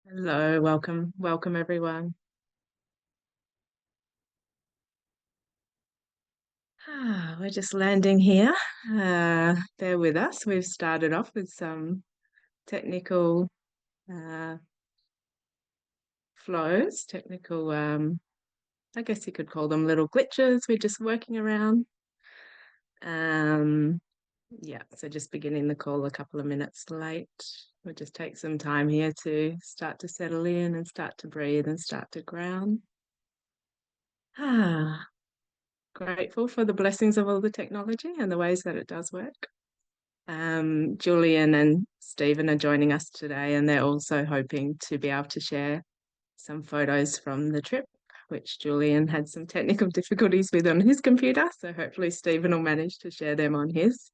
Hello, welcome everyone. We're just landing here. Bear with us. We've started off with some technical uh, flows, I guess you could call them little glitches. We're just working around. Um, yeah, so just beginning the call a couple of minutes late. We'll just take some time here to start to settle in and start to breathe and start to ground. Ah, Grateful for the blessings of all the technology and the ways that it does work. Julian and Stephen are joining us today, and they're also hoping to be able to share some photos from the trip, which Julian had some technical difficulties with on his computer. So hopefully Stephen will manage to share them on his.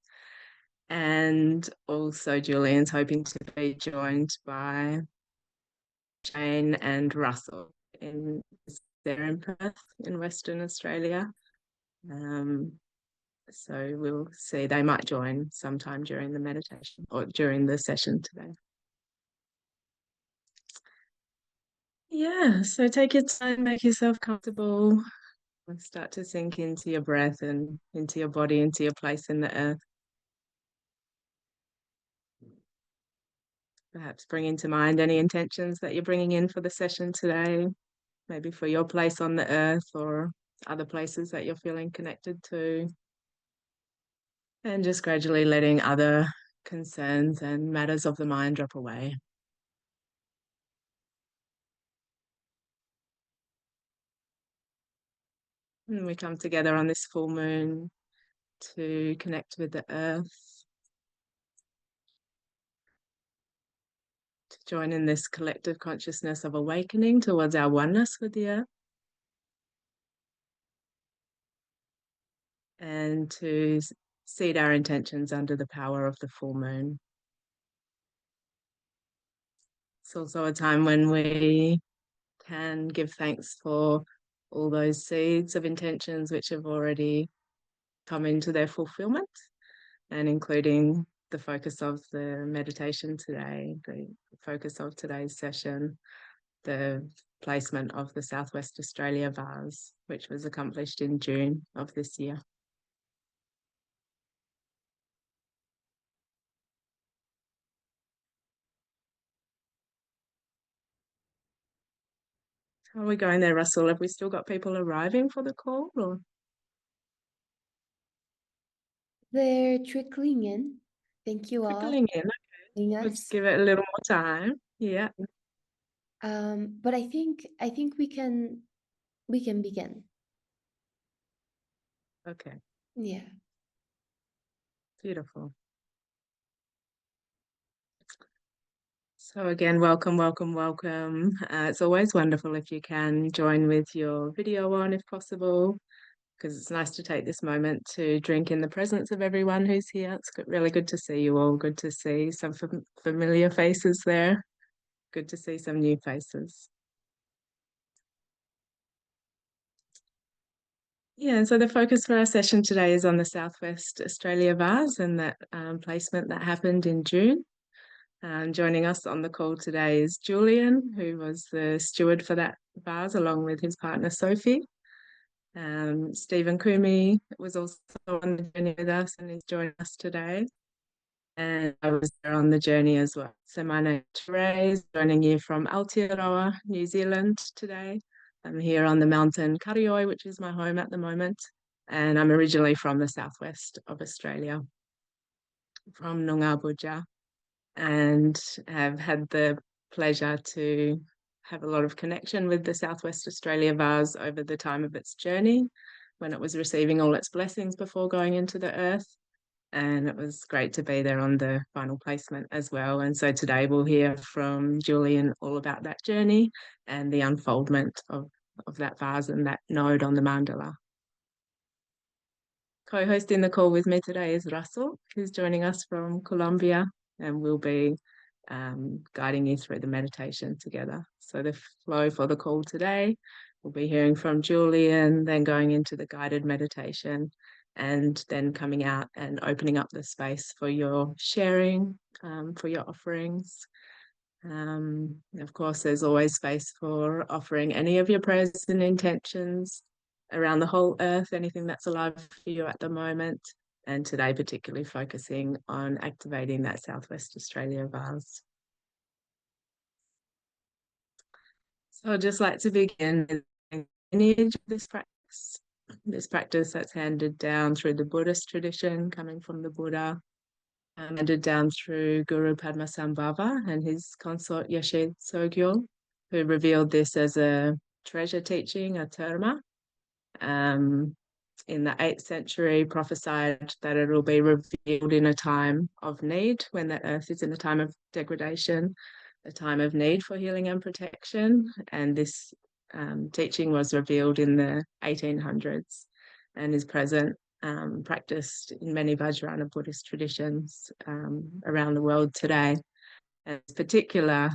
And also Julian's hoping to be joined by Jane and Russell they're in Perth in Western Australia. Um, So we'll see. They might join sometime during the meditation or during the session today. Yeah, so take your time, make yourself comfortable, and start to sink into your breath and into your body, into your place in the earth. Perhaps bring into mind any intentions that you're bringing in for the session today, maybe for your place on the earth or other places that you're feeling connected to. And just gradually letting other concerns and matters of the mind drop away. And we come together on this full moon to connect with the earth, to join in this collective consciousness of awakening towards our oneness with the earth, and to seed our intentions under the power of the full moon. It's also a time when we can give thanks for all those seeds of intentions which have already come into their fulfillment, and including the focus of the meditation today, the focus of today's session, the placement of the Southwest Australia vase, which was accomplished in June of this year. How are we going there, Russell? Have we still got people arriving for the call, or They're trickling in. Thank you all trickling in? for joining Let's us. give it a little more time. Yeah. But I think we can begin. Okay. Yeah. Beautiful. So again, welcome. It's always wonderful if you can join with your video on if possible, because it's nice to take this moment to drink in the presence of everyone who's here. It's really good to see you all. Good to see some familiar faces there. Good to see some new faces. Yeah, so the focus for our session today is on the Southwest Australia vase and that placement that happened in June. Joining us on the call today is Julian, who was the steward for that vase, along with his partner Sophie. Stephen Comee was also on the journey with us and is joining us today. And I was there on the journey as well. So my name is Therese, joining you from Aotearoa, New Zealand today. I'm here on the mountain Karioi, which is my home at the moment. And I'm originally from the southwest of Australia, from Noongar and have had the pleasure to have a lot of connection with the Southwest Australia vase over the time of its journey, when it was receiving all its blessings before going into the earth. And it was great to be there on the final placement as well. And so today we'll hear from Julian all about that journey and the unfoldment of that vase and that node on the mandala. Co-hosting the call with me today is Russell, who's joining us from Colombia, and we'll be guiding you through the meditation together. So the flow for the call today, we'll be hearing from Julian, then going into the guided meditation, and then coming out and opening up the space for your sharing, for your offerings. Of course, there's always space for offering any of your prayers and intentions around the whole earth, anything that's alive for you at the moment. And today, particularly focusing on activating that Southwest Australia vase. So I'd just like to begin with the lineage of this practice that's handed down through the Buddhist tradition, coming from the Buddha, handed down through Guru Padmasambhava and his consort Yeshe Tsogyal, who revealed this as a treasure teaching, a dharma. In the 8th century, prophesied that it will be revealed in a time of need, when the earth is in a time of degradation, a time of need for healing and protection. And this teaching was revealed in the 1800s and is present, practiced in many Vajrayana Buddhist traditions around the world today. And this particular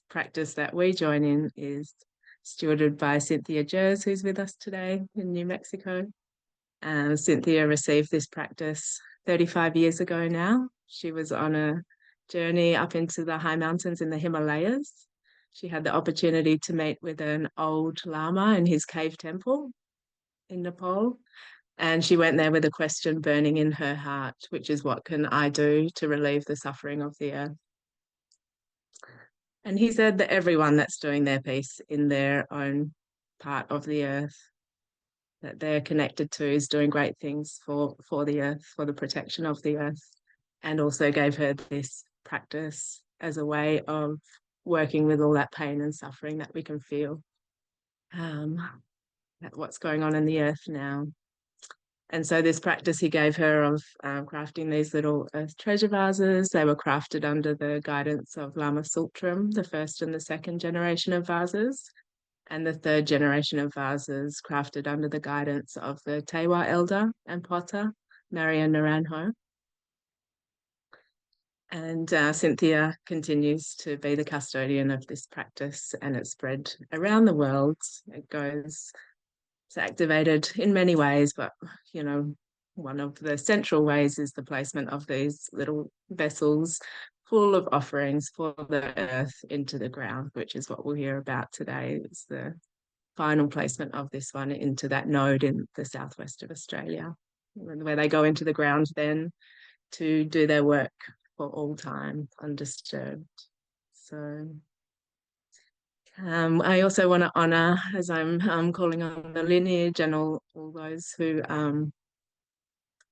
practice that we join in is stewarded by Cynthia Jers, who's with us today in New Mexico. Cynthia received this practice 35 years ago now. She was on a journey up into the high mountains in the Himalayas. She had the opportunity to meet with an old Lama in his cave temple in Nepal. And she went there with a question burning in her heart, which is, what can I do to relieve the suffering of the earth? And he said that everyone that's doing their piece in their own part of the earth that they're connected to is doing great things for the earth, for the protection of the earth, and also gave her this practice as a way of working with all that pain and suffering that we can feel, what's going on in the earth now. And so this practice he gave her of crafting these little earth treasure vases, they were crafted under the guidance of Lama Sultram, the first and the second generation of vases, and the third generation of vases crafted under the guidance of the Tewa elder and potter, Maria Naranjo. And Cynthia continues to be the custodian of this practice, and it's spread around the world. It's activated in many ways, but, you know, one of the central ways is the placement of these little vessels full of offerings for the earth into the ground, which is what we'll hear about today. It's the final placement of this one into that node in the southwest of Australia, where they go into the ground then to do their work for all time, undisturbed. So I also want to honour, as I'm calling on the lineage and all those who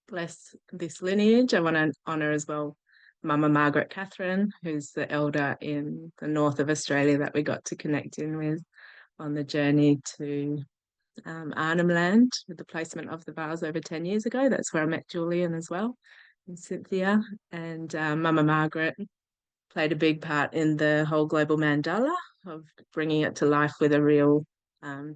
bless this lineage, I want to honour as well Mama Margaret Catherine, who's the elder in the north of Australia that we got to connect in with on the journey to Arnhem Land with the placement of the vase over 10 years ago. That's where I met Julian as well, and Cynthia. And Mama Margaret played a big part in the whole global mandala of bringing it to life with a real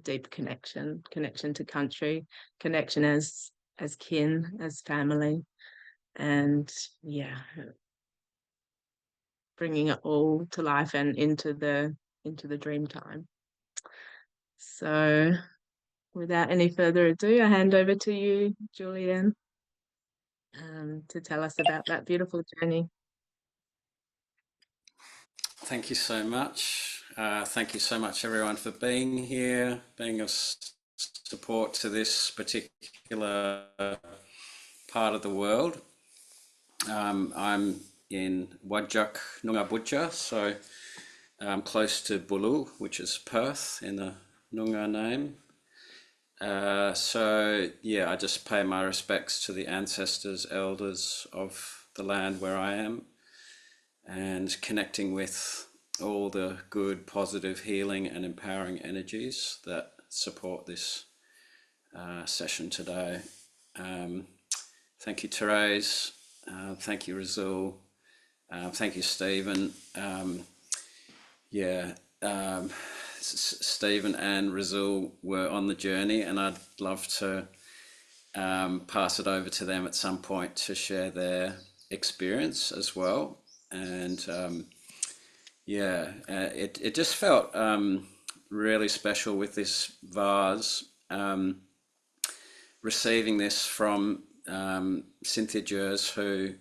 deep connection to country, connection as kin, as family, and yeah, bringing it all to life and into the dream time. So without any further ado, I hand over to you, Julian, to tell us about that beautiful journey. Thank you so much. Thank you so much, everyone, for being here, being of support to this particular part of the world. I'm in Wajak, Noongar Butcher, so close to Bulu, which is Perth in the Noongar name. So yeah, I just pay my respects to the ancestors, elders of the land where I am, and connecting with all the good, positive, healing and empowering energies that support this session today. Thank you, Therese. Thank you, Razul. Thank you, Stephen. Stephen and Razul were on the journey, and I'd love to pass it over to them at some point to share their experience as well. And it just felt really special with this vase, receiving this from Cynthia Jers, who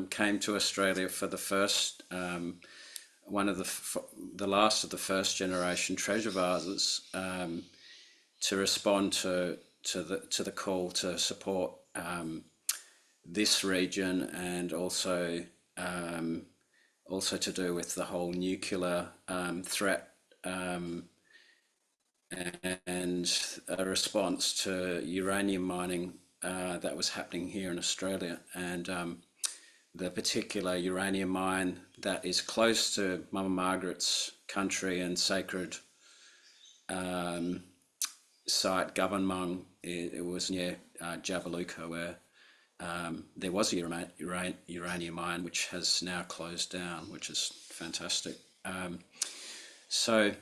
came to Australia for the first one of the last of the first generation treasure vases, to respond to the call to support this region, and also to do with the whole nuclear threat, and a response to uranium mining that was happening here in Australia, and the particular uranium mine that is close to Mama Margaret's country and sacred site, Governmung. It was near Jabiluka, where there was a uranium mine, which has now closed down, which is fantastic. So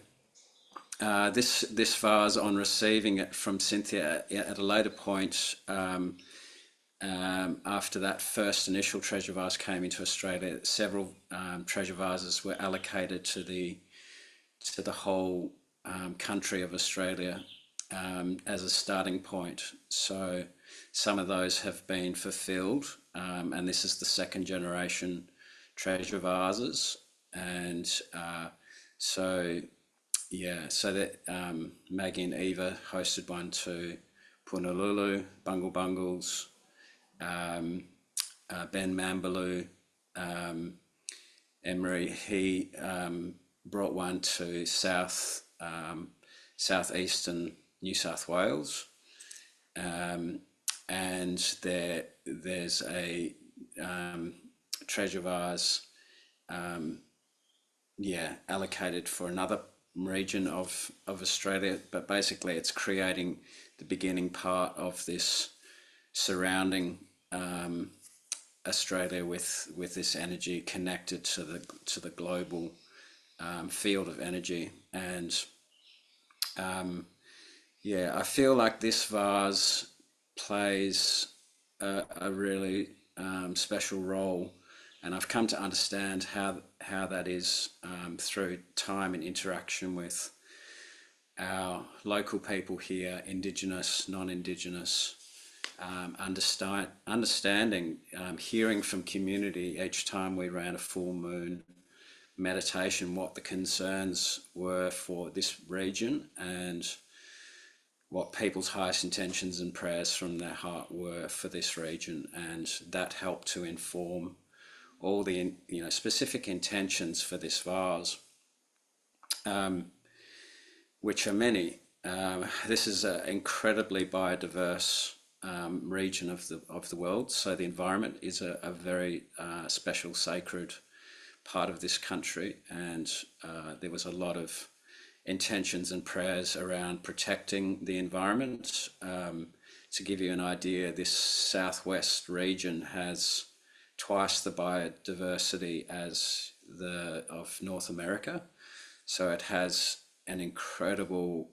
this vase, on receiving it from Cynthia at a later point, after that first initial treasure vase came into Australia, several treasure vases were allocated to the whole country of Australia as a starting point. So some of those have been fulfilled, and this is the second generation treasure vases. And so that Maggie and Eva hosted one to Punalulu, Bungle Bungles, Ben Mambaloo, Emery. He brought one to southeastern New South Wales, and there's a treasure vase allocated for another region of Australia, but basically it's creating the beginning part of this surrounding Australia with this energy connected to the global field of energy. And I feel like this vase plays a really special role, and I've come to understand how that is through time and interaction with our local people here, Indigenous, non-Indigenous, understanding, hearing from community each time we ran a full moon meditation, what the concerns were for this region and what people's highest intentions and prayers from their heart were for this region. And that helped to inform all the specific intentions for this vase, which are many. This is an incredibly biodiverse region of the world, so the environment is a very special, sacred part of this country, and there was a lot of intentions and prayers around protecting the environment. To give you an idea, this southwest region has twice the biodiversity as of North America, so it has an incredible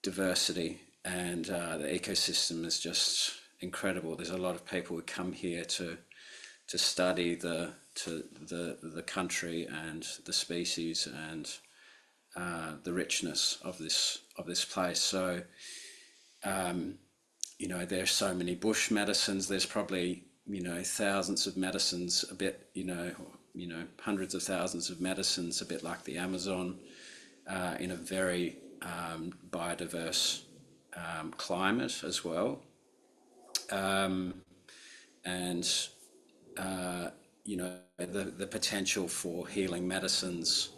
diversity, and the ecosystem is just incredible. There's a lot of people who come here to study the country and the species and the richness of this place. So there's so many bush medicines. There's probably thousands of medicines, a bit hundreds of thousands of medicines, a bit like the Amazon, in a very biodiverse climate as well. The potential for healing medicines,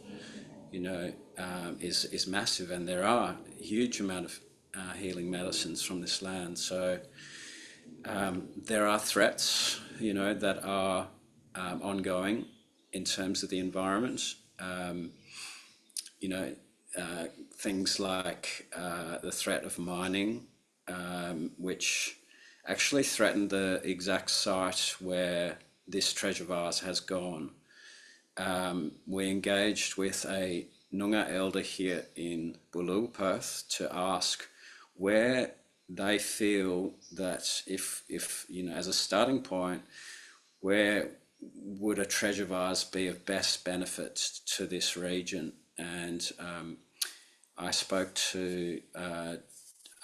is massive, and there are a huge amount of healing medicines from this land. So there are threats, that are ongoing in terms of the environment. Things like the threat of mining, which actually threatened the exact site where this treasure vase has gone. We engaged with a Noongar elder here in Bulu, Perth, to ask where they feel that if as a starting point, where would a treasure vase be of best benefit to this region. And I spoke to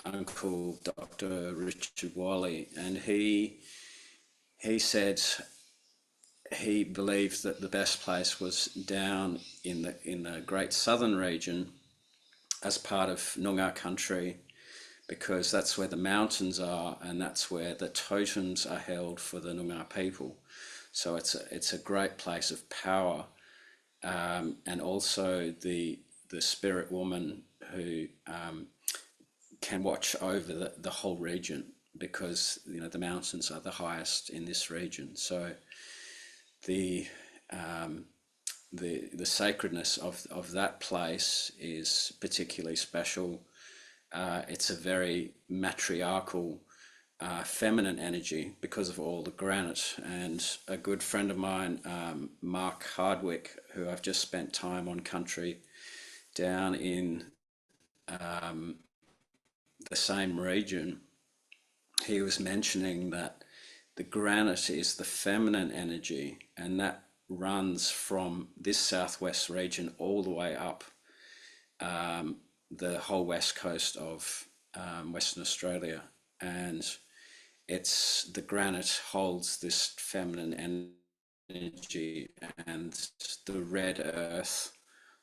Uncle Dr. Richard Wally, and he said he believed that the best place was down in the Great Southern region as part of Noongar country, because that's where the mountains are and that's where the totems are held for the Noongar people. So it's a great place of power, and also the spirit woman who can watch over the whole region, because the mountains are the highest in this region. So the the sacredness of that place is particularly special. It's a very matriarchal, feminine energy because of all the granite. And a good friend of mine, Mark Hardwick, who I've just spent time on country down in the same region, he was mentioning that the granite is the feminine energy, and that runs from this southwest region all the way up the whole west coast of Western Australia. And the granite holds this feminine energy, and the red earth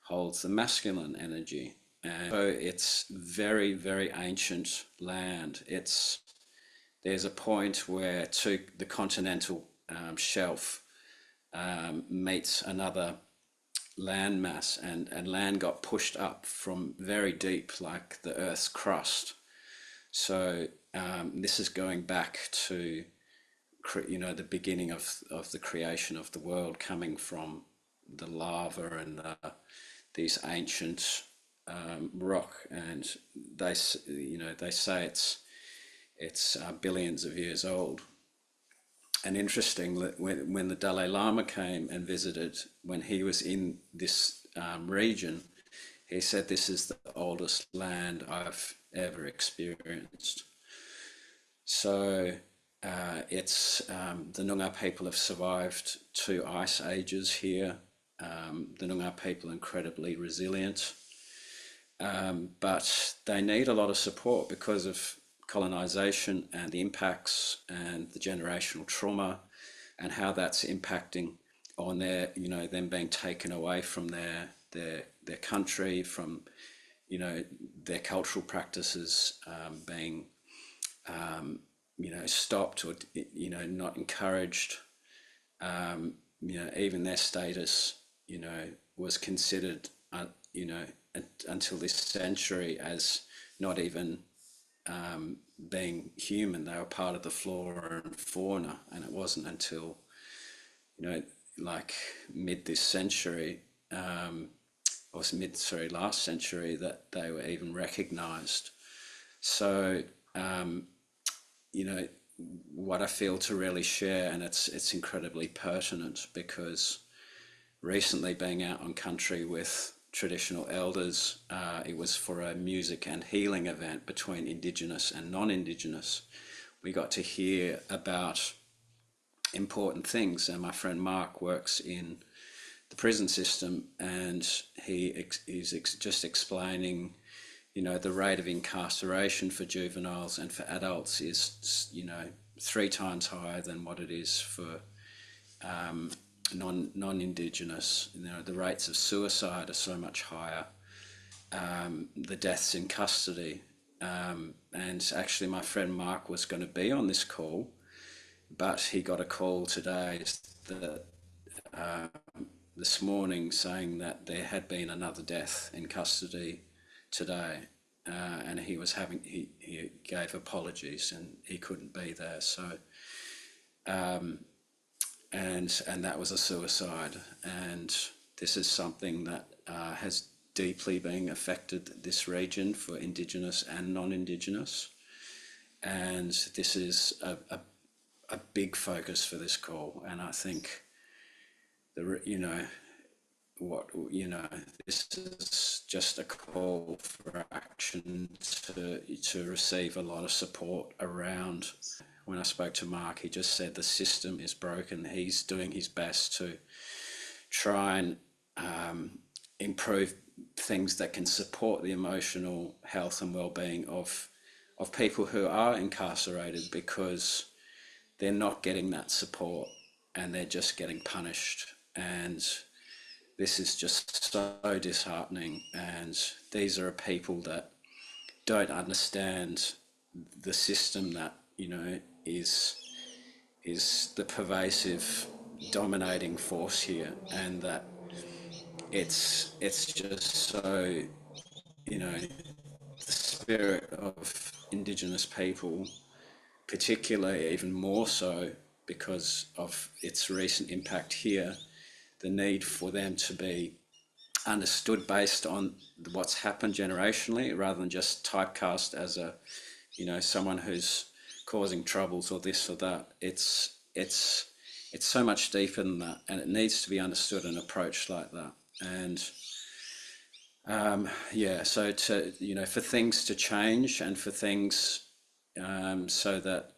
holds the masculine energy. And so it's very, very ancient land. There's a point where the continental shelf meets another land mass, and land got pushed up from very deep, like the Earth's crust. So this is going back to the beginning of the creation of the world, coming from the lava and these ancient rock, and they say it's billions of years old. And interesting that when the Dalai Lama came and visited, when he was in this region, he said, "This is the oldest land I've ever experienced." So the Noongar people have survived 2 ice ages here. The Noongar people are incredibly resilient, but they need a lot of support because of colonization and the impacts and the generational trauma, and how that's impacting on them being taken away from their country, from their cultural practices being stopped, or not encouraged. Even their status was considered until this century as not even being human. They were part of the flora and fauna, and it wasn't until like last century that they were even recognized. So what I feel to really share, and it's incredibly pertinent, because recently, being out on country with traditional elders, it was for a music and healing event between Indigenous and non-Indigenous. We got to hear about important things, and my friend Mark works in the prison system, and he's just explaining, the rate of incarceration for juveniles and for adults is 3 times higher than what it is for non-Indigenous. The rates of suicide are so much higher. The deaths in custody, and actually my friend Mark was going to be on this call, but he got a call today this morning saying that there had been another death in custody today, and he gave apologies and he couldn't be there. So and that was a suicide, and this is something that has deeply been affected this region for Indigenous and non-Indigenous, and this is a big focus for this call. And I think this is just a call for action to receive a lot of support around. When I spoke to Mark, he just said the system is broken. He's doing his best to try and improve things that can support the emotional health and well-being of people who are incarcerated, because they're not getting that support. and they're just getting punished. And this is just so disheartening. And these are people that don't understand the system that, you know, is the pervasive dominating force here, and that it's just so, you know, the spirit of Indigenous people, particularly even more so because of its recent impact here, the need for them to be understood based on what's happened generationally, rather than just typecast as a, you know, someone who's causing troubles or this or that. It's so much deeper than that, and it needs to be understood and approached like that. And yeah, so to, you know, for things to change and for things so that,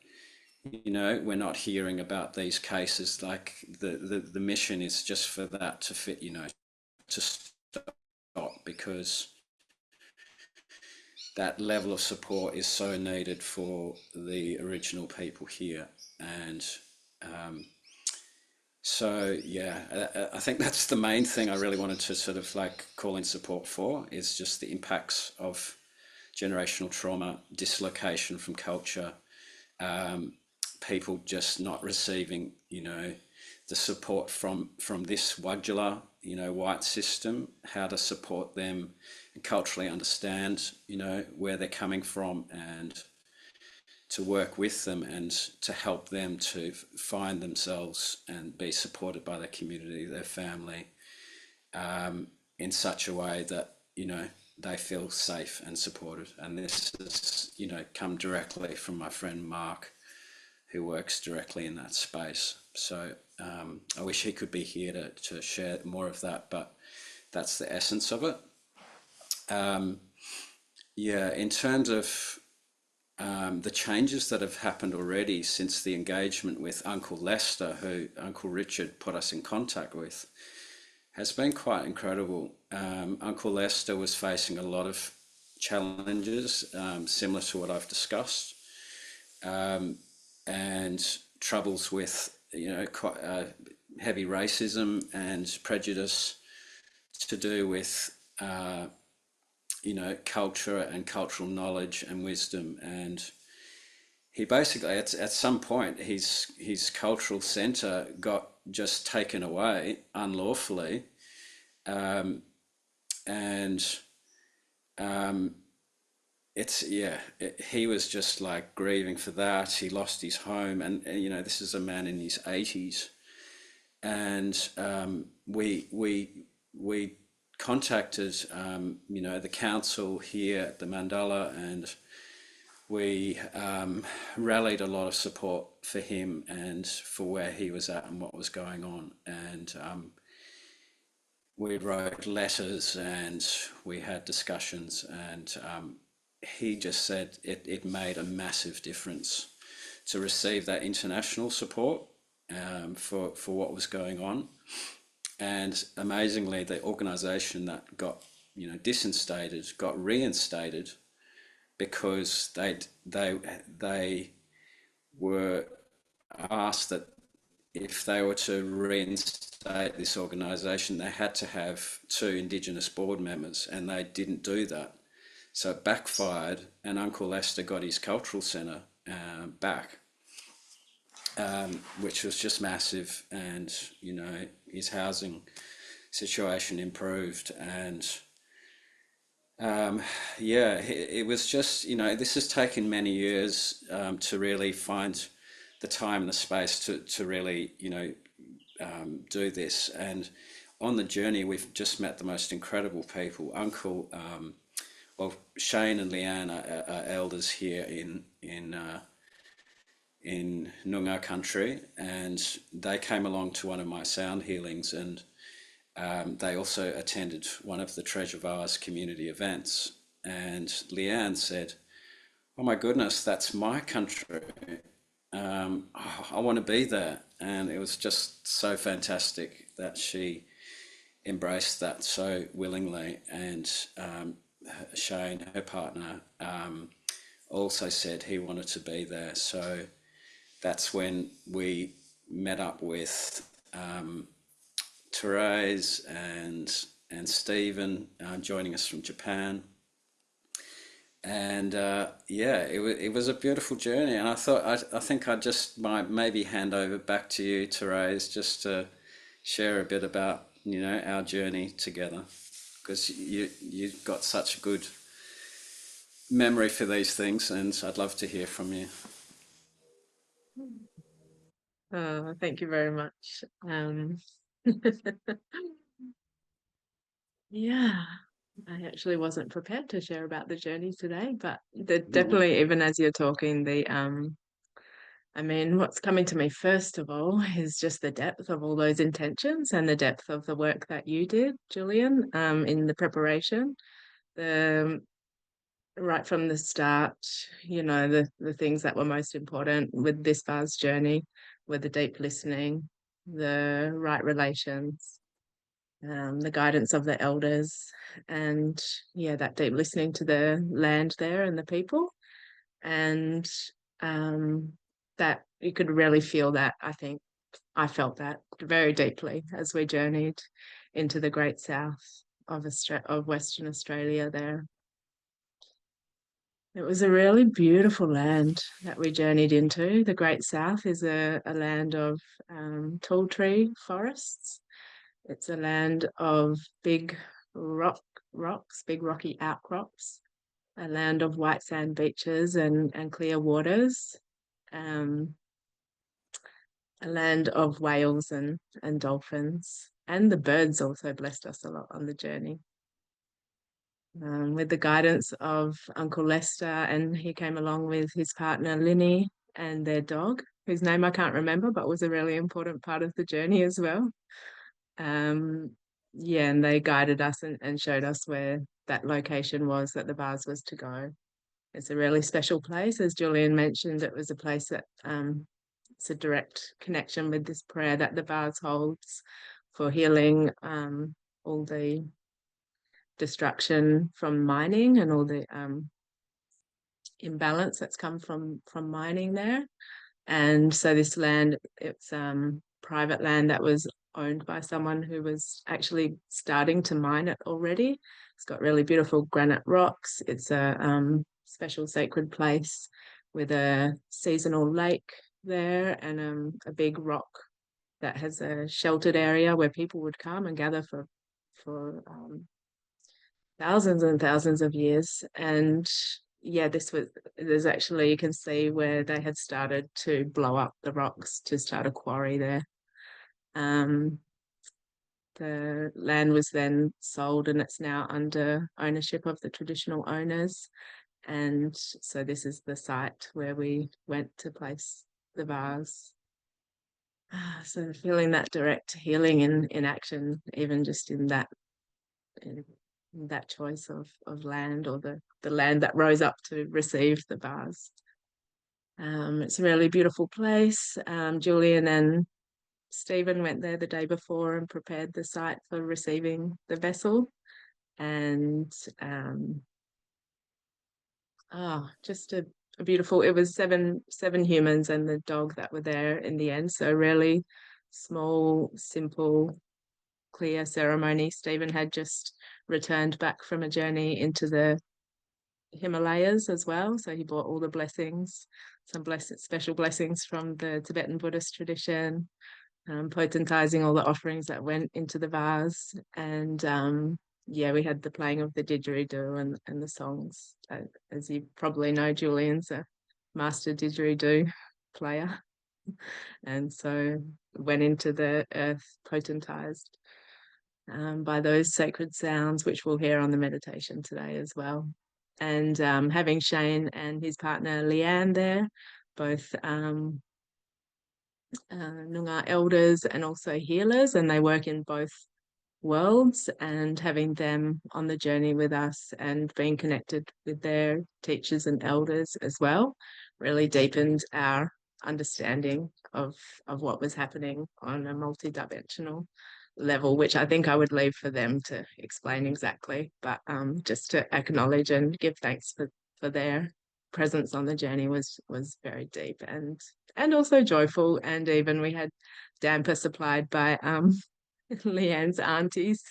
you know, we're not hearing about these cases, like the mission is just for that to fit, you know, to stop, because that level of support is so needed for the original people here. And so yeah, I think that's the main thing I really wanted to sort of like call in support for, is just the impacts of generational trauma, dislocation from culture, people just not receiving, you know, the support from this Wagula, you know, white system, how to support them and culturally understand, you know, where they're coming from, and to work with them and to help them to find themselves and be supported by their community, their family, in such a way that, you know, they feel safe and supported. And this has, you know, come directly from my friend Mark, who works directly in that space. So I wish he could be here to share more of that, but that's the essence of it. Yeah, in terms of the changes that have happened already since the engagement with Uncle Lester, who Uncle Richard put us in contact with, has been quite incredible. Uncle Lester was facing a lot of challenges similar to what I've discussed, and troubles with, you know, quite heavy racism and prejudice to do with you know, culture and cultural knowledge and wisdom. And he basically, at some point, his cultural centre got just taken away unlawfully, and it's, yeah, he was just like grieving for that. He lost his home, and you know, this is a man in his 80s, and we contacted you know, the council here at the Mandala, and we rallied a lot of support for him and for where he was at and what was going on. And we wrote letters and we had discussions, and he just said it made a massive difference to receive that international support for what was going on. And amazingly, the organisation that got, you know, disinstated got reinstated, because they were asked that if they were to reinstate this organisation, they had to have 2 Indigenous board members, and they didn't do that. So it backfired, and Uncle Lester got his cultural centre back, which was just massive. And, you know, his housing situation improved. And yeah, it was just, you know, this has taken many years to really find the time and the space to really, you know, do this. And on the journey, we've just met the most incredible people. Uncle, well, Shane and Leanne are elders here in Noongar country, and they came along to one of my sound healings, and they also attended one of the Treasure Vase community events. And Leanne said, "Oh my goodness, that's my country. Oh, I want to be there." And it was just so fantastic that she embraced that so willingly. And Shane, her partner, also said he wanted to be there. So that's when we met up with Therese and Stephen joining us from Japan. And yeah, it was a beautiful journey. And I thought I think I just might maybe hand over back to you, Therese, just to share a bit about our journey together, because you've got such a good memory for these things, and I'd love to hear from you. Thank you very much. Yeah, I actually wasn't prepared to share about the journey today, but definitely, even as you're talking, I mean, what's coming to me first of all is just the depth of all those intentions and the depth of the work that you did, Julian, in the preparation. The right from the start, the things that were most important with this vast journey were the deep listening, the right relations, the guidance of the elders, and yeah, that deep listening to the land there and the people, and that you could really feel that. I think I felt that very deeply as we journeyed into the great south of Western Australia there. It was a really beautiful land that we journeyed into. The Great South is a land of tall tree forests. It's a land of big rocks, big rocky outcrops, a land of white sand beaches and clear waters, a land of whales and dolphins. And the birds also blessed us a lot on the journey. With the guidance of Uncle Lester, and he came along with his partner Linny and their dog, whose name I can't remember, but was a really important part of the journey as well. Yeah, and they guided us and showed us where that location was that the vase was to go. It's a really special place. As Julian mentioned, it was a place that it's a direct connection with this prayer that the vase holds for healing all the destruction from mining and all the imbalance that's come from mining there. And so this land, it's private land that was owned by someone who was actually starting to mine it already. It's got really beautiful granite rocks. It's a special sacred place with a seasonal lake there and a big rock that has a sheltered area where people would come and gather for thousands and thousands of years. And yeah, there's actually, you can see where they had started to blow up the rocks to start a quarry there. The land was then sold and it's now under ownership of the traditional owners. And so this is the site where we went to place the vase. So feeling that direct healing in action, even just in that choice of land, or the land that rose up to receive the vase. It's a really beautiful place. Julian and Stephen went there the day before and prepared the site for receiving the vessel. And just a beautiful, it was seven humans and the dog that were there in the end. So really small, simple, clear ceremony. Stephen had just returned back from a journey into the Himalayas as well. So he brought all the blessings, some special blessings from the Tibetan Buddhist tradition, potentizing all the offerings that went into the vase. And yeah, we had the playing of the didgeridoo and the songs. As you probably know, Julian's a master didgeridoo player. And so went into the earth potentized by those sacred sounds, which we'll hear on the meditation today as well. And having Shane and his partner Leanne there, both Noongar elders and also healers, and they work in both worlds, and having them on the journey with us and being connected with their teachers and elders as well really deepened our understanding of what was happening on a multidimensional level, which I think I would leave for them to explain exactly, but just to acknowledge and give thanks for their presence on the journey was very deep and and also joyful. And even we had damper supplied by Leanne's aunties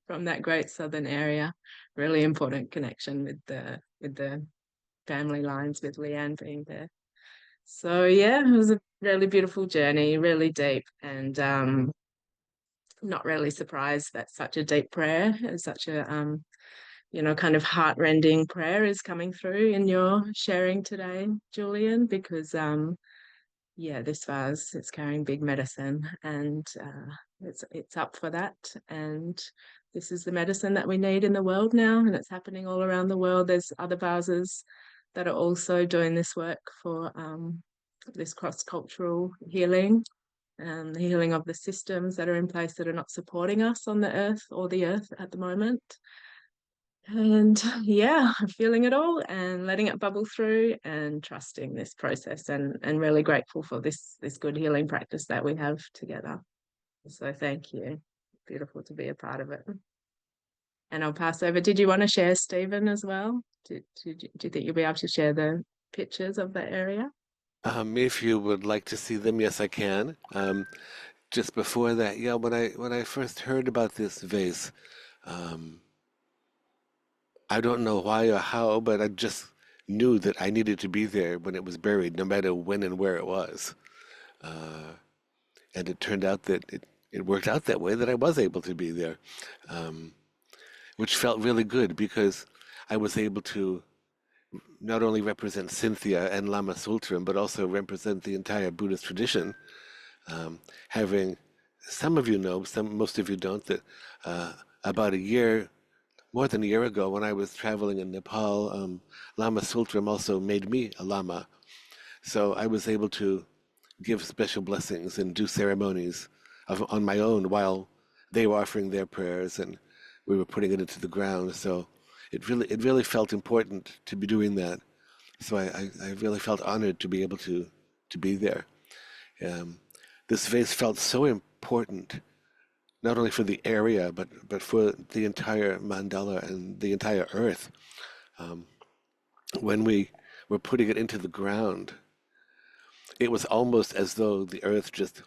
from that great southern area. Really important connection with the family lines, with Leanne being there. So yeah, it was a really beautiful journey, really deep, and not really surprised that such a deep prayer and such a kind of heart-rending prayer is coming through in your sharing today, Julian, because yeah, this vase is carrying big medicine, and it's up for that. And this is the medicine that we need in the world now, and it's happening all around the world. There's other vases that are also doing this work for this cross-cultural healing and the healing of the systems that are in place that are not supporting us on the earth or the earth at the moment. And yeah, I'm feeling it all and letting it bubble through and trusting this process, and really grateful for this good healing practice that we have together. So thank you. Beautiful to be a part of it. And I'll pass over. Did you want to share, Stephen, as well? Do you think you'll be able to share the pictures of the area? If you would like to see them, yes, I can. Just before that, yeah, when I first heard about this vase, um, I don't know why or how, but I just knew that I needed to be there when it was buried, no matter when and where it was. And it turned out that it worked out that way, that I was able to be there, um, which felt really good because I was able to not only represent Cynthia and Lama Sultram, but also represent the entire Buddhist tradition. Having some of you know, most of you don't, that about a year, more than a year ago, when I was traveling in Nepal, Lama Sultram also made me a lama. So I was able to give special blessings and do ceremonies on my own while they were offering their prayers and we were putting it into the ground. So it really felt important to be doing that. So I really felt honored to be able to be there. Um, this vase felt so important, not only for the area, but for the entire mandala and the entire earth. Um, when we were putting it into the ground, it was almost as though the earth just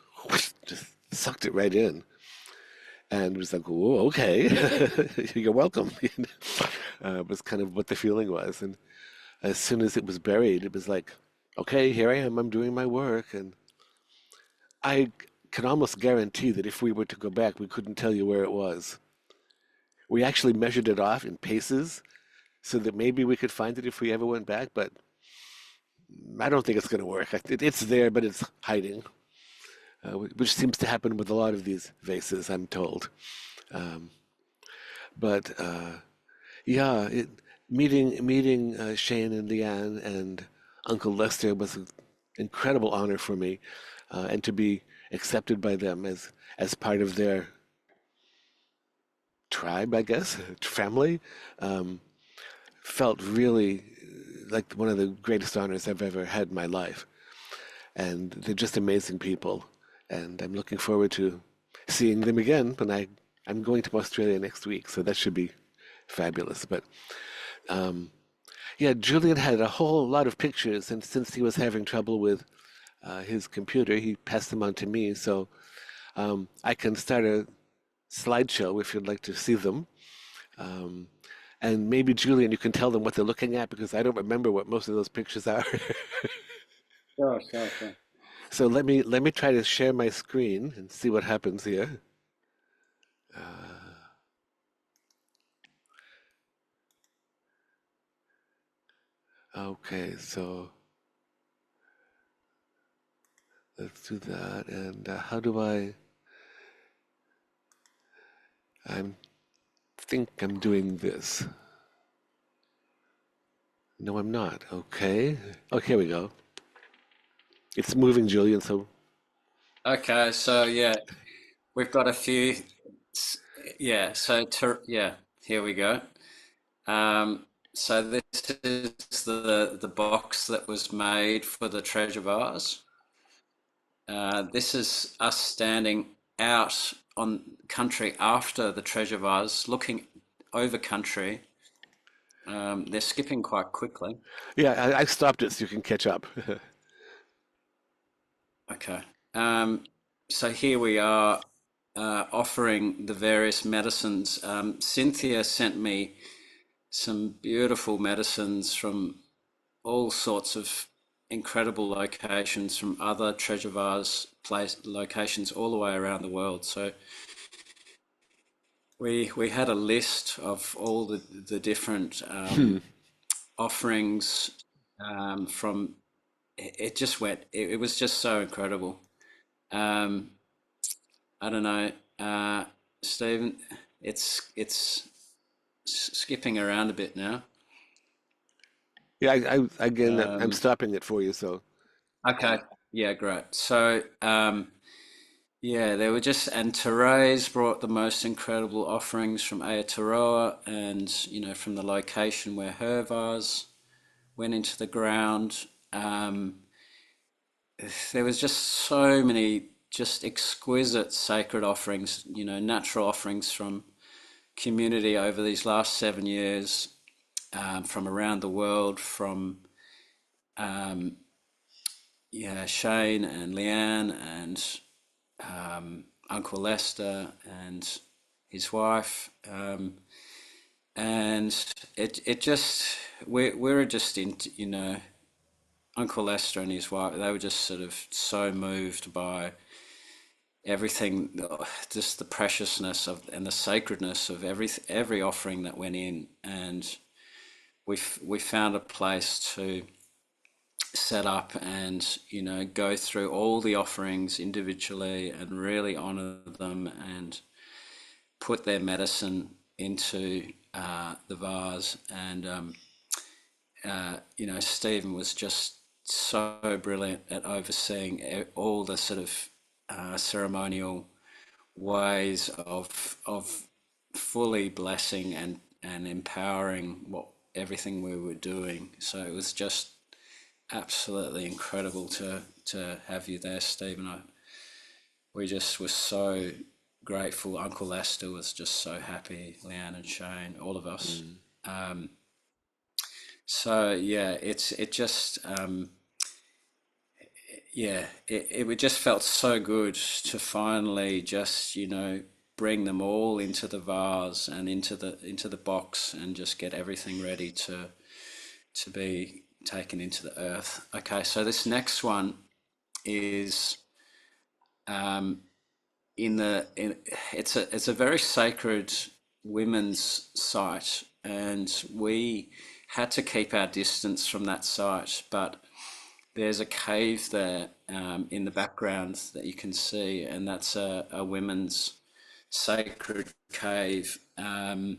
just sucked it right in, and it was like, "Whoa, okay, you're welcome." Was kind of what the feeling was, and as soon as it was buried, it was like, "Okay, here I am. I'm doing my work," and I can almost guarantee that if we were to go back, we couldn't tell you where it was. We actually measured it off in paces so that maybe we could find it if we ever went back, but I don't think it's going to work. It's there, but it's hiding, which seems to happen with a lot of these vases, I'm told. Um, but yeah, meeting Shane and Leanne and Uncle Lester was an incredible honor for me, and to be accepted by them as part of their tribe, I guess, family, um, felt really like one of the greatest honors I've ever had in my life. And they're just amazing people. And I'm looking forward to seeing them again when I'm going to Australia next week, so that should be fabulous. But um, yeah, Julian had a whole lot of pictures, and since he was having trouble with his computer, he passed them on to me. So I can start a slideshow if you'd like to see them. Um, and maybe Julian, you can tell them what they're looking at because I don't remember what most of those pictures are. Sure, sure, sure. So let me try to share my screen and see what happens here. Okay, so let's do that. And how do I think I'm doing this. No, I'm not. Okay. Oh, here we go. It's moving, Julian, so Okay, so yeah, we've got a few. Yeah, so yeah, here we go. Um, so this is the box that was made for the treasure vase. This is us standing out on country after the treasure vase, looking over country. They're skipping quite quickly. yeah, I stopped it so you can catch up. Okay. So here we are offering the various medicines. Cynthia sent me some beautiful medicines from all sorts of incredible locations from other treasure vase place locations all the way around the world. So we had a list of all the different offerings from it just went it was just so incredible. um I don't know, Stephen, it's skipping around a bit now. Yeah, again, I'm um stopping it for you. So okay, yeah, great. So yeah, they were just, and Therese brought the most incredible offerings from Aotearoa, and from the location where her vase went into the ground. There was just so many just exquisite sacred offerings, natural offerings from community over these last 7 years, from around the world, from um, yeah, Shane and Leanne and Uncle Lester and his wife, and it just we're just in, Uncle Lester and his wife, they were just sort of so moved by everything, just the preciousness of and the sacredness of every offering that went in, and we found a place to set up and go through all the offerings individually and really honor them and put their medicine into the vase. And Stephen was just so brilliant at overseeing all the sort of ceremonial ways of fully blessing and empowering what everything we were doing. So it was just absolutely incredible to have you there, Stephen. We just were so grateful. Uncle Lester was just so happy. Leanne and Shane, all of us. So yeah, it just yeah, it just felt so good to finally just bring them all into the vase and into the box and just get everything ready to be taken into the earth. Okay, so this next one is it's a very sacred women's site, and we had to keep our distance from that site, but there's a cave there in the background that you can see, and that's a women's sacred cave. And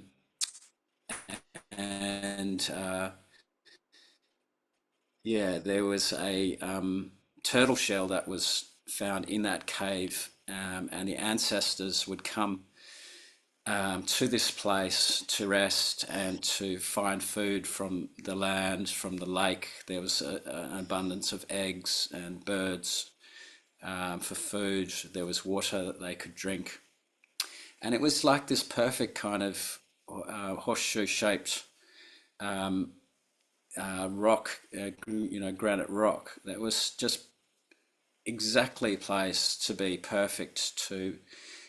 yeah, there was a turtle shell that was found in that cave, and the ancestors would come to this place to rest and to find food from the land, from the lake. There was an abundance of eggs and birds for food. There was water that they could drink. And it was like this perfect kind of horseshoe-shaped rock, granite rock that was just exactly placed to be perfect to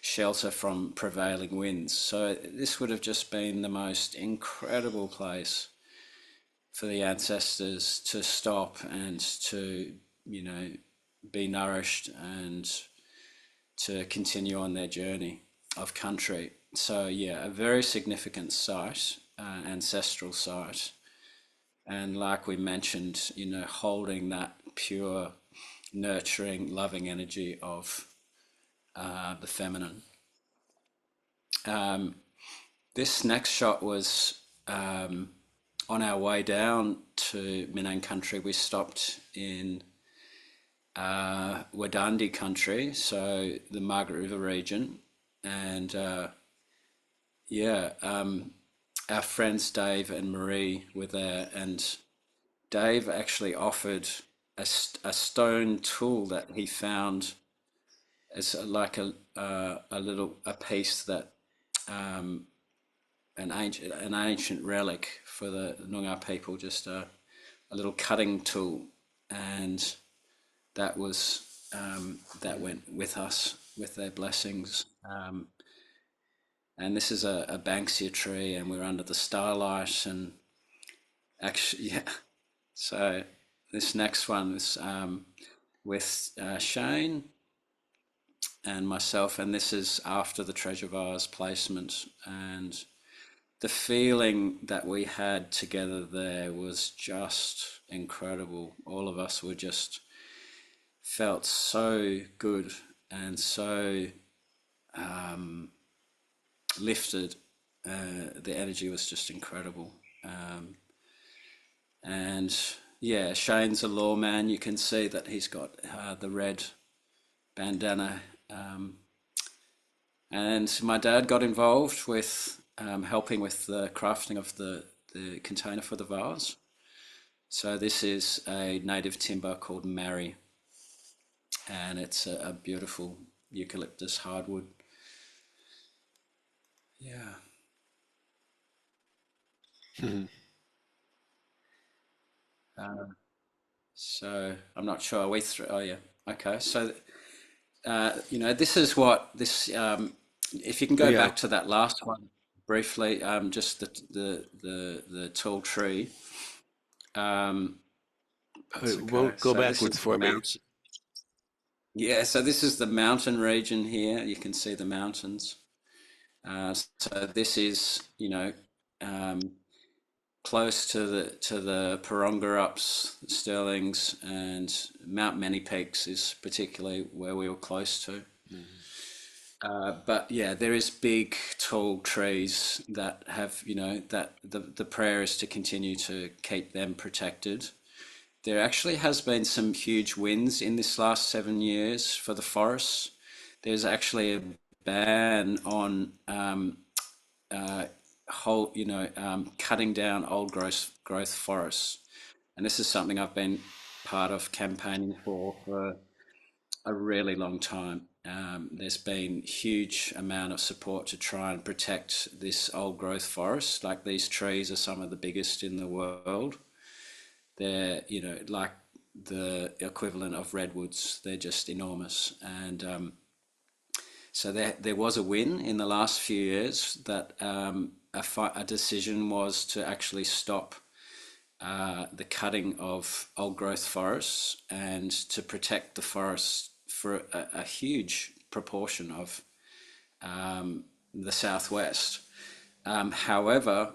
shelter from prevailing winds. So this would have just been the most incredible place for the ancestors to stop and to, be nourished and to continue on their journey of country. So yeah, a very significant site, ancestral site. And like we mentioned, holding that pure, nurturing, loving energy of the feminine. This next shot was on our way down to Minang country. We stopped in Wadandi country, so the Margaret River region, and our friends Dave and Marie were there, and Dave actually offered a stone tool that he found as like a piece that an ancient relic for the Noongar people, just a little cutting tool, and that was that went with us with their blessings. And this is a Banksia tree, and we're under the starlight. And actually, yeah. So this next one is with Shane and myself, and this is after the Treasure Vase placement. And the feeling that we had together there was just incredible. All of us were just felt so good and so lifted. The energy was just incredible. And yeah, Shane's a lawman. You can see that he's got the red bandana. And my dad got involved with helping with the crafting of the container for the vase. So this is a native timber called Mari, and it's a beautiful eucalyptus hardwood. Yeah. So I'm not sure. Are we through? Oh yeah. Okay. So this is what this. If you can go Yeah. back to that last one briefly, just the tall tree. That's We'll okay. go So this backwards is the for me. mountain. Yeah. So this is the mountain region here. You can see the mountains. So this is close to the Paronga Ups, Stirlings, and Mount Many Peaks is particularly where we were close to. But yeah, there is big, tall trees that have, that the prayer is to continue to keep them protected. There actually has been some huge winds in this last 7 years for the forests. There's actually a ban on cutting down old growth forests, and this is something I've been part of campaigning for a really long time. There's been huge amount of support to try and protect this old growth forest. Like, these trees are some of the biggest in the world. They're like the equivalent of redwoods. They're just enormous. And so there was a win in the last few years that a decision was to actually stop the cutting of old growth forests and to protect the forests for a huge proportion of the southwest. However,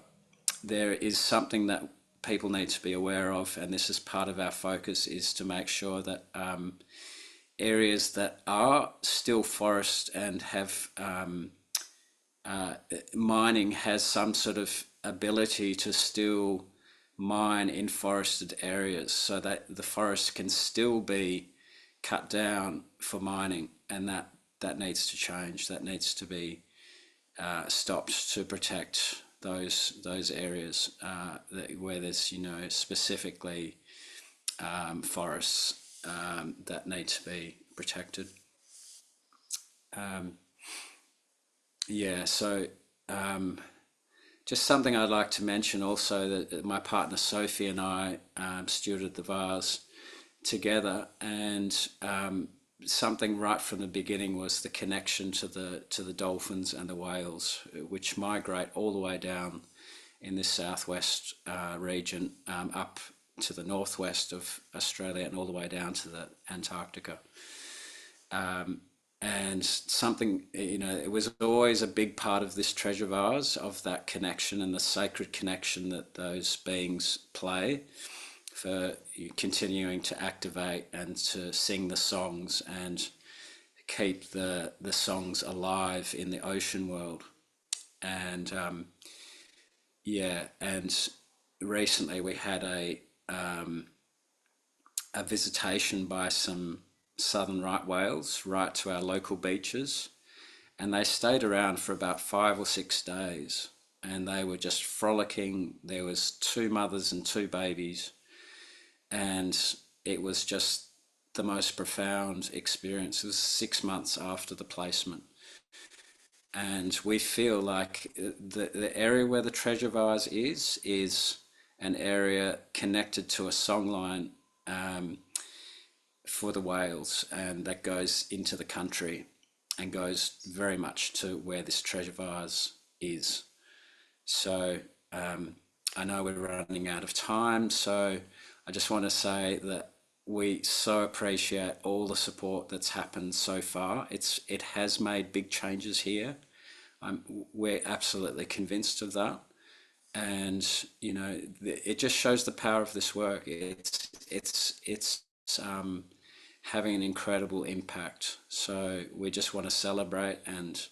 there is something that people need to be aware of, and this is part of our focus, is to make sure that areas that are still forest and have mining has some sort of ability to still mine in forested areas, so that the forest can still be cut down for mining, and that needs to change. That needs to be stopped to protect those areas where there's specifically forests that need to be protected. So just something I'd like to mention also, that my partner Sophie and I stewarded the vase together, and something right from the beginning was the connection to the dolphins and the whales, which migrate all the way down in this southwest region, up to the northwest of Australia and all the way down to the Antarctica. And something, it was always a big part of this treasure vase, of that connection and the sacred connection that those beings play for continuing to activate and to sing the songs and keep the songs alive in the ocean world. And and recently we had a visitation by some southern right whales right to our local beaches, and they stayed around for about 5 or 6 days, and they were just frolicking. There was 2 mothers and 2 babies, and it was just the most profound experience. It was 6 months after the placement, and we feel like the area where the treasure vase is an area connected to a songline for the whales, and that goes into the country and goes very much to where this treasure vase is. So I know we're running out of time, so I just want to say that we so appreciate all the support that's happened so far. It has made big changes here. We're absolutely convinced of that, and you know, it just shows the power of this work. It's having an incredible impact. So we just want to celebrate and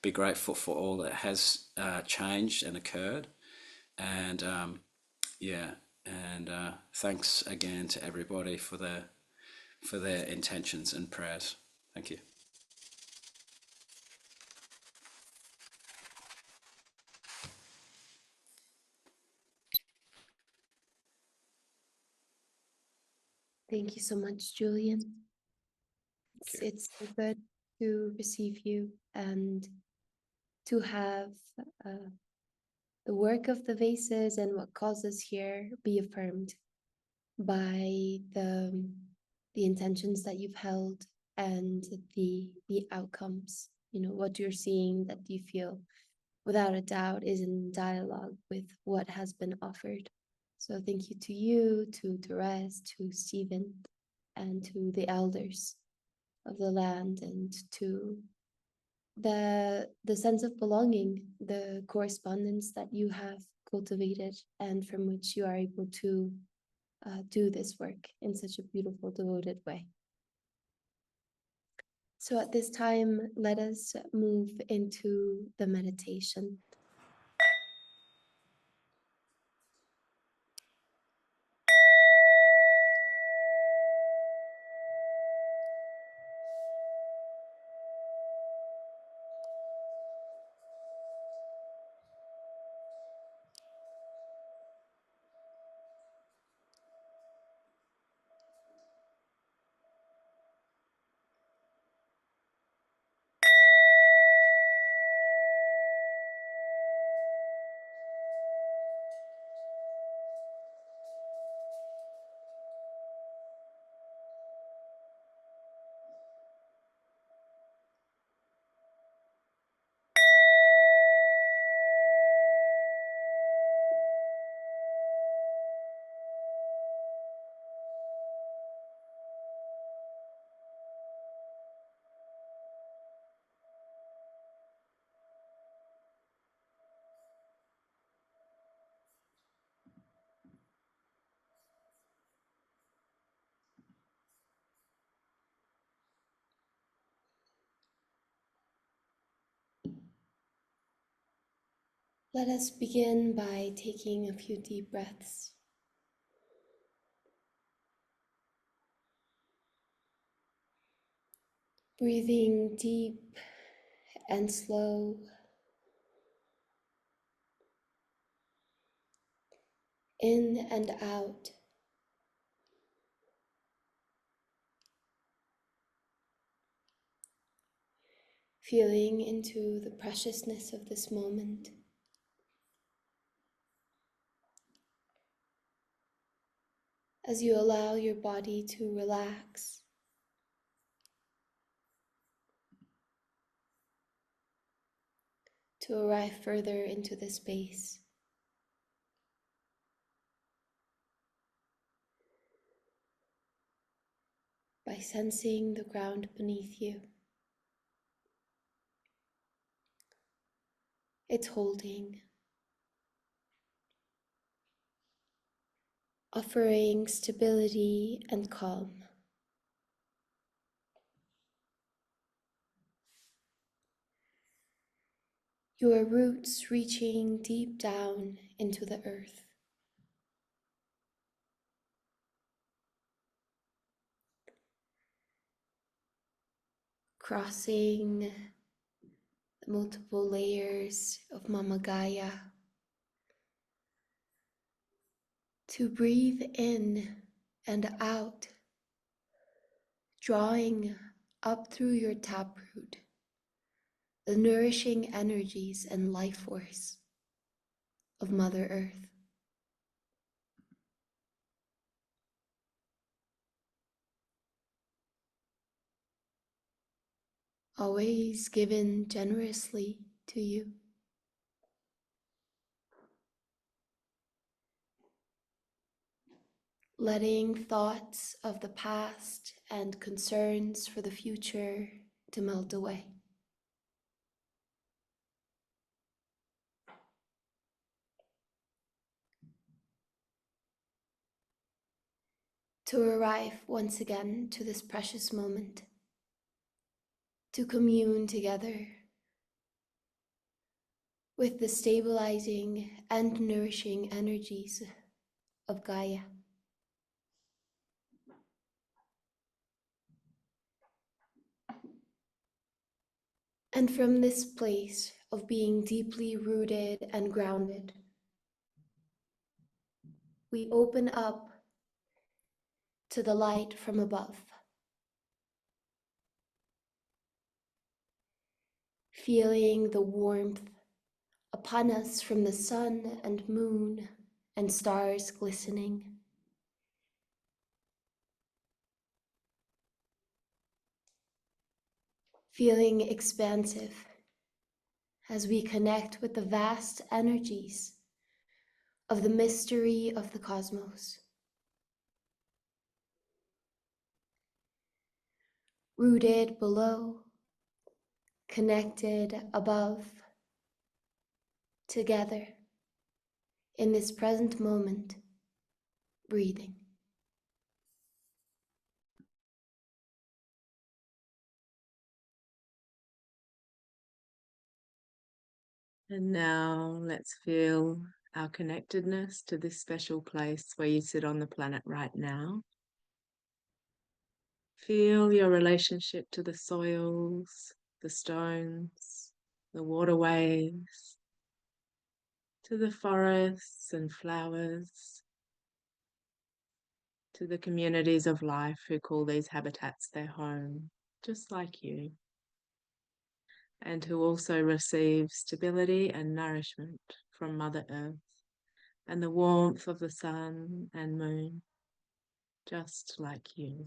be grateful for all that has changed and occurred. And yeah, and thanks again to everybody for their intentions and prayers. Thank you. Thank you so much, Julian. It's so good to receive you and to have the work of the vases and what causes here be affirmed by the intentions that you've held and the outcomes. You know, what you're seeing that you feel without a doubt is in dialogue with what has been offered. So thank you to you, to Therese, to Stephen, and to the elders of the land, and to the sense of belonging, the correspondence that you have cultivated and from which you are able to do this work in such a beautiful, devoted way. So at this time, let us move into the meditation. Let us begin by taking a few deep breaths. Breathing deep and slow. In and out. Feeling into the preciousness of this moment. As you allow your body to relax. To arrive further into the space. By sensing the ground beneath you. It's holding. Offering stability and calm. Your roots reaching deep down into the earth. Crossing the multiple layers of Mama Gaia. To breathe in and out, drawing up through your taproot the nourishing energies and life force of Mother Earth. always given generously to you. Letting thoughts of the past and concerns for the future to melt away. To arrive once again to this precious moment, to commune together with the stabilizing and nourishing energies of Gaia. And from this place of being deeply rooted and grounded, we open up to the light from above, feeling the warmth upon us from the sun and moon and stars glistening. Feeling expansive as we connect with the vast energies of the mystery of the cosmos. Rooted below, connected above, together in this present moment, breathing. And now let's feel our connectedness to this special place where you sit on the planet right now. Feel your relationship to the soils, the stones, the waterways, to the forests and flowers, to the communities of life who call these habitats their home, just like you, and who also receive stability and nourishment from Mother Earth and the warmth of the sun and moon, just like you.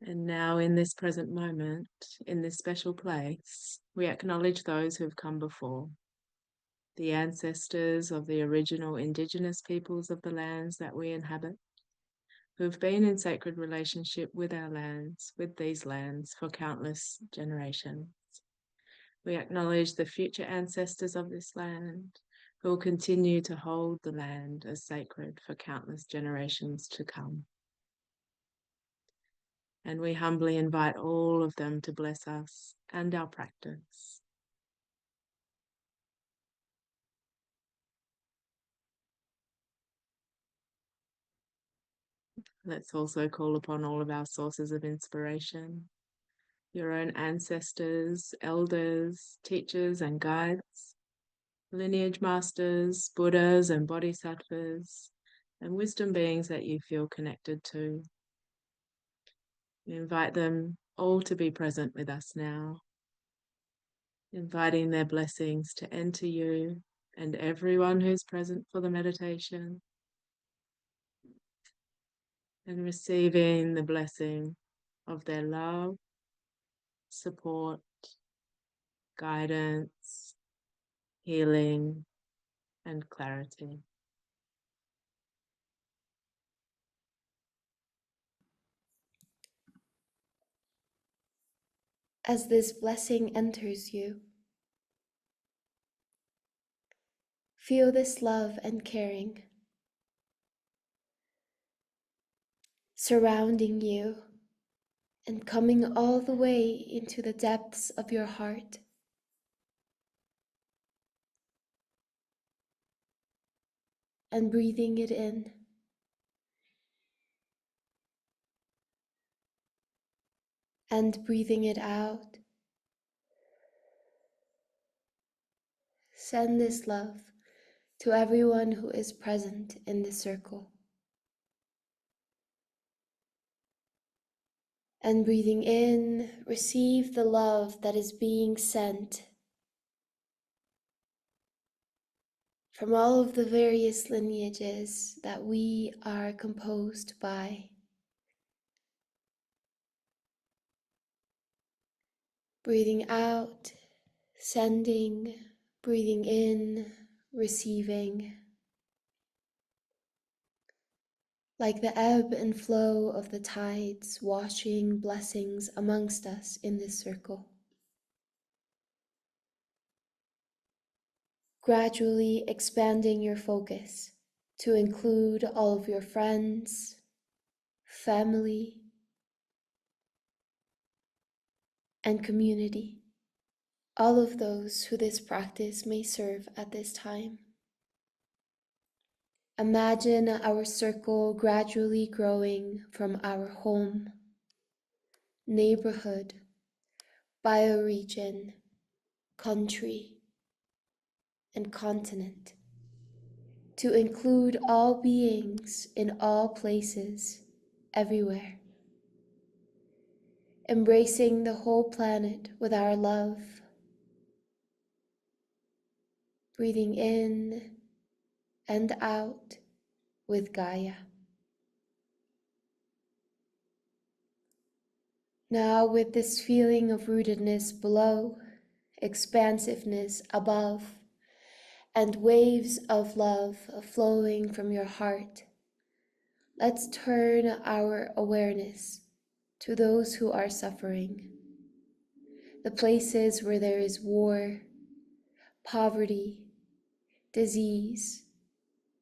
And now in this present moment, in this special place, we acknowledge those who have come before, the ancestors of the original indigenous peoples of the lands that we inhabit, who have been in sacred relationship with our lands, with these lands for countless generations. We acknowledge the future ancestors of this land, who will continue to hold the land as sacred for countless generations to come. And we humbly invite all of them to bless us and our practice. Let's also call upon all of our sources of inspiration, your own ancestors, elders, teachers and guides, lineage masters, Buddhas and bodhisattvas, and wisdom beings that you feel connected to. We invite them all to be present with us now, inviting their blessings to enter you and everyone who's present for the meditation, and receiving the blessing of their love, support, guidance, healing, and clarity. As this blessing enters you, feel this love and caring surrounding you and coming all the way into the depths of your heart. And breathing it in. And breathing it out. Send this love to everyone who is present in the circle. And breathing in, receive the love that is being sent from all of the various lineages that we are composed by. Breathing out, sending, breathing in, receiving. Like the ebb and flow of the tides, washing blessings amongst us in this circle. Gradually expanding your focus to include all of your friends, family, and community, all of those who this practice may serve at this time. Imagine our circle gradually growing from our home, neighborhood, bioregion, country, and continent, to include all beings in all places, everywhere. Embracing the whole planet with our love, breathing in and out with Gaia. Now with this feeling of rootedness below, expansiveness above, and waves of love flowing from your heart, let's turn our awareness to those who are suffering, the places where there is war, poverty, disease,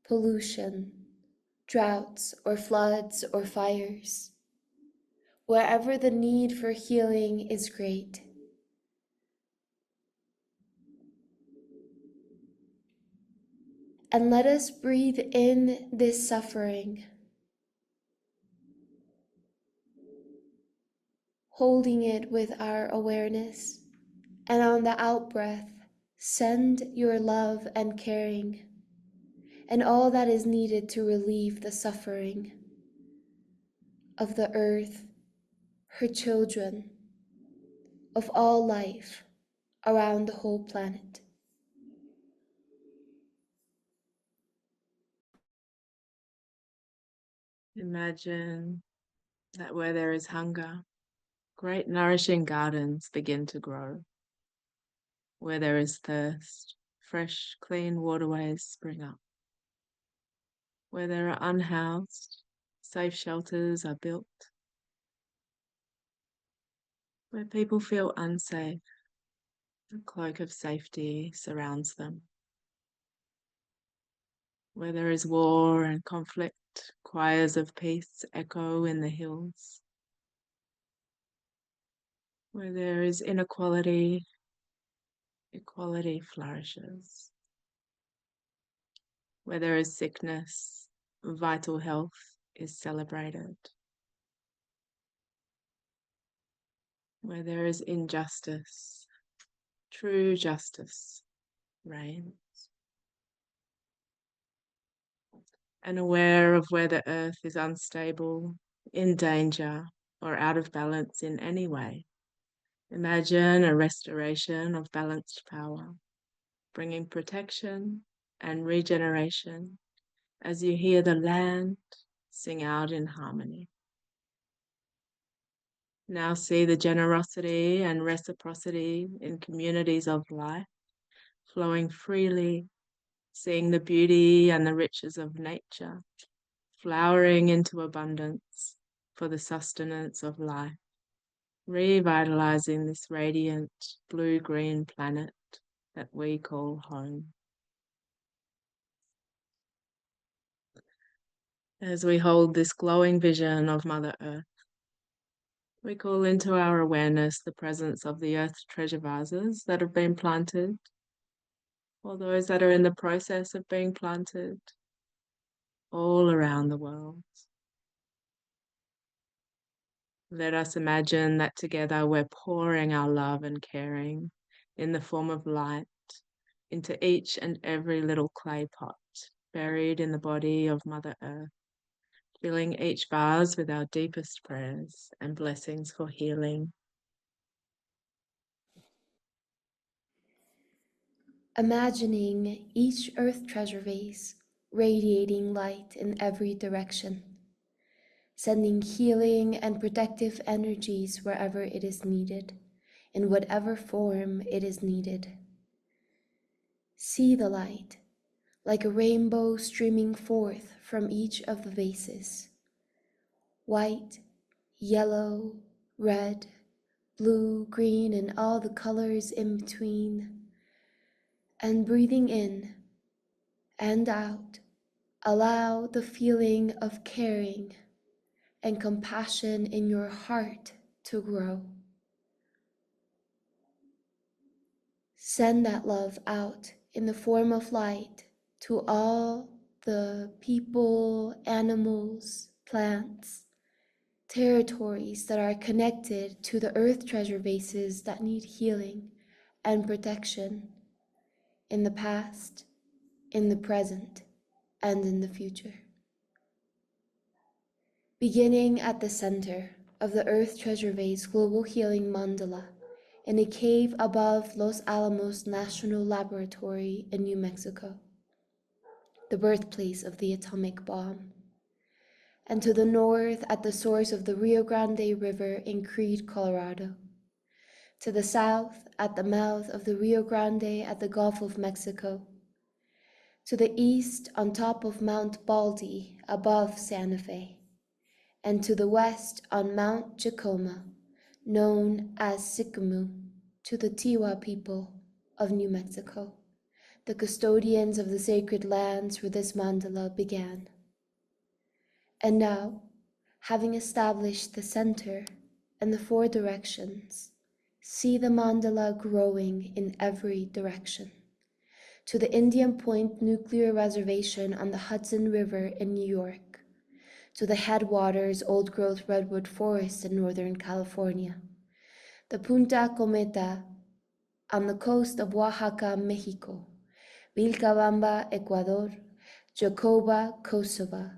pollution, droughts or floods or fires. Wherever the need for healing is great. And let us breathe in this suffering, holding it with our awareness, and on the out-breath, send your love and caring, and all that is needed to relieve the suffering of the earth, her children, of all life around the whole planet. Imagine that where there is hunger, great nourishing gardens begin to grow. Where there is thirst, fresh, clean waterways spring up. Where there are unhoused, safe shelters are built. Where people feel unsafe, a cloak of safety surrounds them. Where there is war and conflict, choirs of peace echo in the hills. Where there is inequality, equality flourishes. Where there is sickness, vital health is celebrated. Where there is injustice, true justice reigns. And aware of where the earth is unstable, in danger, or out of balance in any way, imagine a restoration of balanced power, bringing protection and regeneration as you hear the land sing out in harmony. Now see the generosity and reciprocity in communities of life flowing freely, seeing the beauty and the riches of nature flowering into abundance for the sustenance of life, revitalizing this radiant blue-green planet that we call home. As we hold this glowing vision of Mother Earth, we call into our awareness the presence of the Earth Treasure Vases that have been planted, or those that are in the process of being planted, all around the world. Let us imagine that together we're pouring our love and caring in the form of light into each and every little clay pot buried in the body of Mother Earth, filling each vase with our deepest prayers and blessings for healing. imagining each Earth Treasure Vase radiating light in every direction, sending healing and protective energies wherever it is needed, in whatever form it is needed. See the light, like a rainbow streaming forth from each of the vases. White, yellow, red, blue, green, and all the colors in between. And breathing in and out, allow the feeling of caring and compassion in your heart to grow. Send that love out in the form of light to all the people, animals, plants, territories that are connected to the Earth Treasure Vases that need healing and protection in the past, in the present, and in the future. Beginning at the center of the Earth Treasure Vase Global Healing Mandala in a cave above Los Alamos National Laboratory in New Mexico, the birthplace of the atomic bomb, and to the north at the source of the Rio Grande River in Creede, Colorado, to the south at the mouth of the Rio Grande at the Gulf of Mexico, to the east on top of Mount Baldy above Santa Fe, and to the west on Mount Jacoma, known as Sycamore, to the Tiwa people of New Mexico, the custodians of the sacred lands where this mandala began. And now, having established the center and the four directions, see the mandala growing in every direction. To the Indian Point Nuclear Reservation on the Hudson River in New York, to the headwaters old-growth redwood forest in Northern California, the Punta Cometa on the coast of Oaxaca, Mexico, Vilcabamba, Ecuador, Jacoba, Kosovo,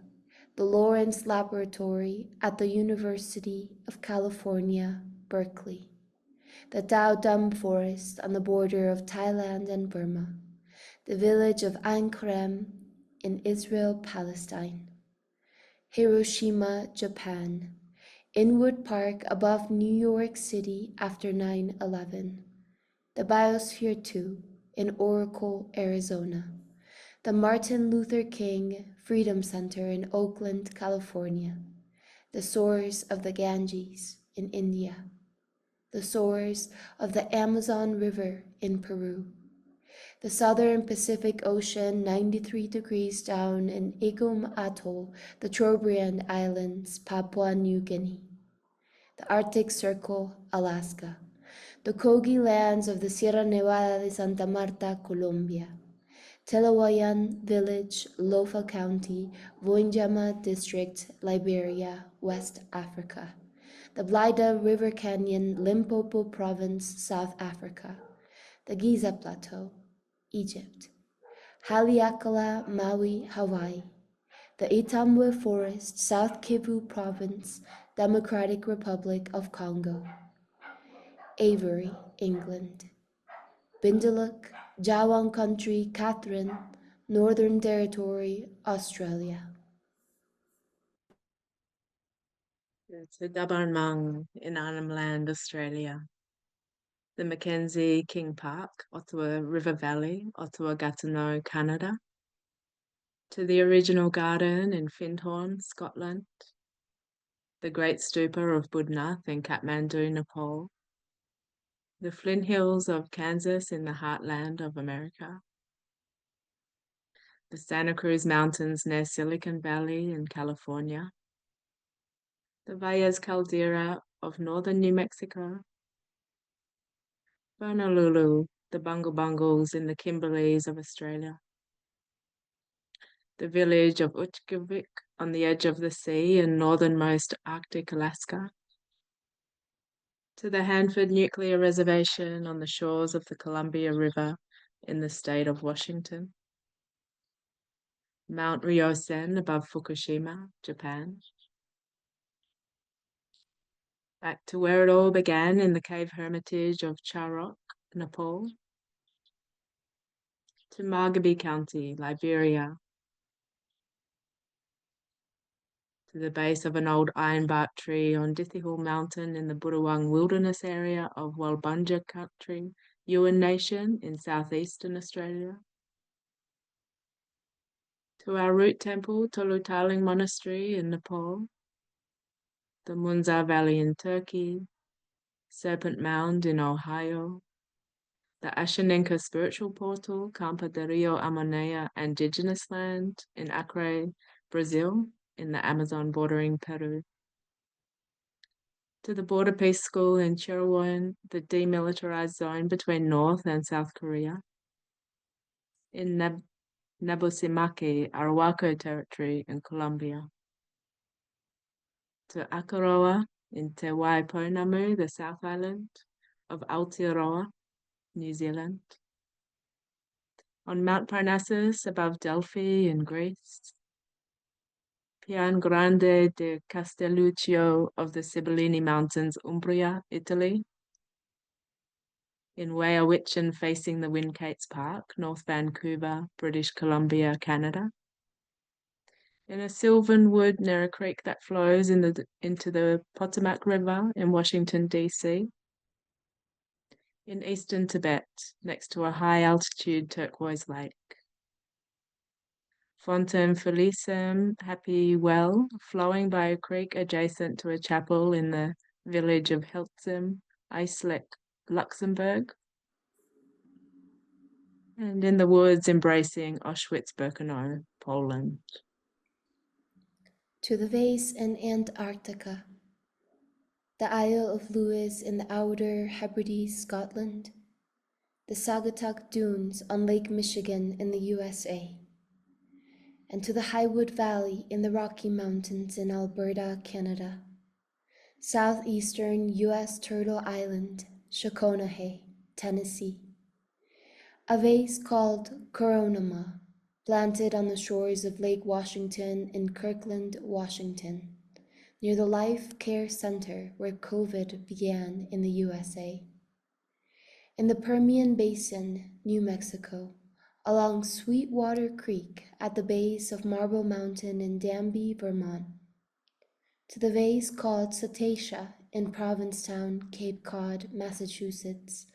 the Lawrence Laboratory at the University of California, Berkeley, the Tao Dam Forest on the border of Thailand and Burma, the village of Ankrem in Israel, Palestine, Hiroshima, Japan, Inwood Park above New York City after 9/11, the Biosphere 2 in Oracle, Arizona, the Martin Luther King Freedom Center in Oakland, California, the source of the Ganges in India, the source of the Amazon River in Peru, the southern Pacific Ocean 93 degrees down in Igum Atoll, the Trobriand Islands, Papua New Guinea, the Arctic Circle, Alaska, the Kogi lands of the Sierra Nevada de Santa Marta, Colombia, Telawayan Village, Lofa County, Voinjama District, Liberia, West Africa, the Blida River Canyon, Limpopo Province, South Africa, the Giza Plateau, Egypt, Haleakala, Maui, Hawaii, the Itambwe Forest, South Kivu Province, Democratic Republic of Congo, Avery, England, Bindaluk, Jawang Country, Catherine, Northern Territory, Australia. It's the Dabarmang in Arnhem Land, Australia. The Mackenzie King Park, Ottawa River Valley, Ottawa Gatineau, Canada. To the original garden in Findhorn, Scotland. The Great Stupa of Budnath in Kathmandu, Nepal. The Flint Hills of Kansas in the heartland of America. The Santa Cruz Mountains near Silicon Valley in California. The Valles Caldera of northern New Mexico. Honolulu, the Bungle Bungles in the Kimberleys of Australia. The village of Utqiagvik on the edge of the sea in northernmost Arctic Alaska. To the Hanford Nuclear Reservation on the shores of the Columbia River in the state of Washington. Mount Ryosen above Fukushima, Japan. Back to where it all began in the cave hermitage of Charok, Nepal. to Margaby County, Liberia, to the base of an old ironbark tree on Dithihull Mountain in the Budawang Wilderness area of Walbunja Country, Yuin Nation in southeastern Australia, to our root temple, Tolutaling Monastery in Nepal, the Munzar Valley in Turkey, Serpent Mound in Ohio, the Ashaninka Spiritual Portal, Campo de Rio Amonea Indigenous Land in Acre, Brazil, in the Amazon bordering Peru, to the Border Peace School in Chirwan, the demilitarized zone between North and South Korea, in Nabusimaki, Arhuaco Territory in Colombia, to Akaroa in Te Waiponamu, the South Island of Aotearoa, New Zealand, on Mount Parnassus above Delphi in Greece, Pian Grande de Castelluccio of the Sibillini Mountains, Umbria, Italy, in Weyawitchin facing the Wincates Park, North Vancouver, British Columbia, Canada, in a sylvan wood near a creek that flows into the Potomac River in Washington, D.C., in eastern Tibet, next to a high-altitude turquoise lake. Fontem Felicem, happy well, flowing by a creek adjacent to a chapel in the village of Heltzim, Eislek, Luxembourg, and in the woods embracing Auschwitz-Birkenau, Poland. To the vase in Antarctica, the Isle of Lewis in the Outer Hebrides, Scotland, the Saugatuck Dunes on Lake Michigan in the USA, and to the Highwood Valley in the Rocky Mountains in Alberta, Canada, southeastern U.S. Turtle Island, Shakonahay, Tennessee, a vase called Coronama, planted on the shores of Lake Washington in Kirkland, Washington, near the Life Care Center where COVID began in the USA. In the Permian Basin, New Mexico, along Sweetwater Creek at the base of Marble Mountain in Danby, Vermont, to the vase called Cetacea in Provincetown, Cape Cod, Massachusetts,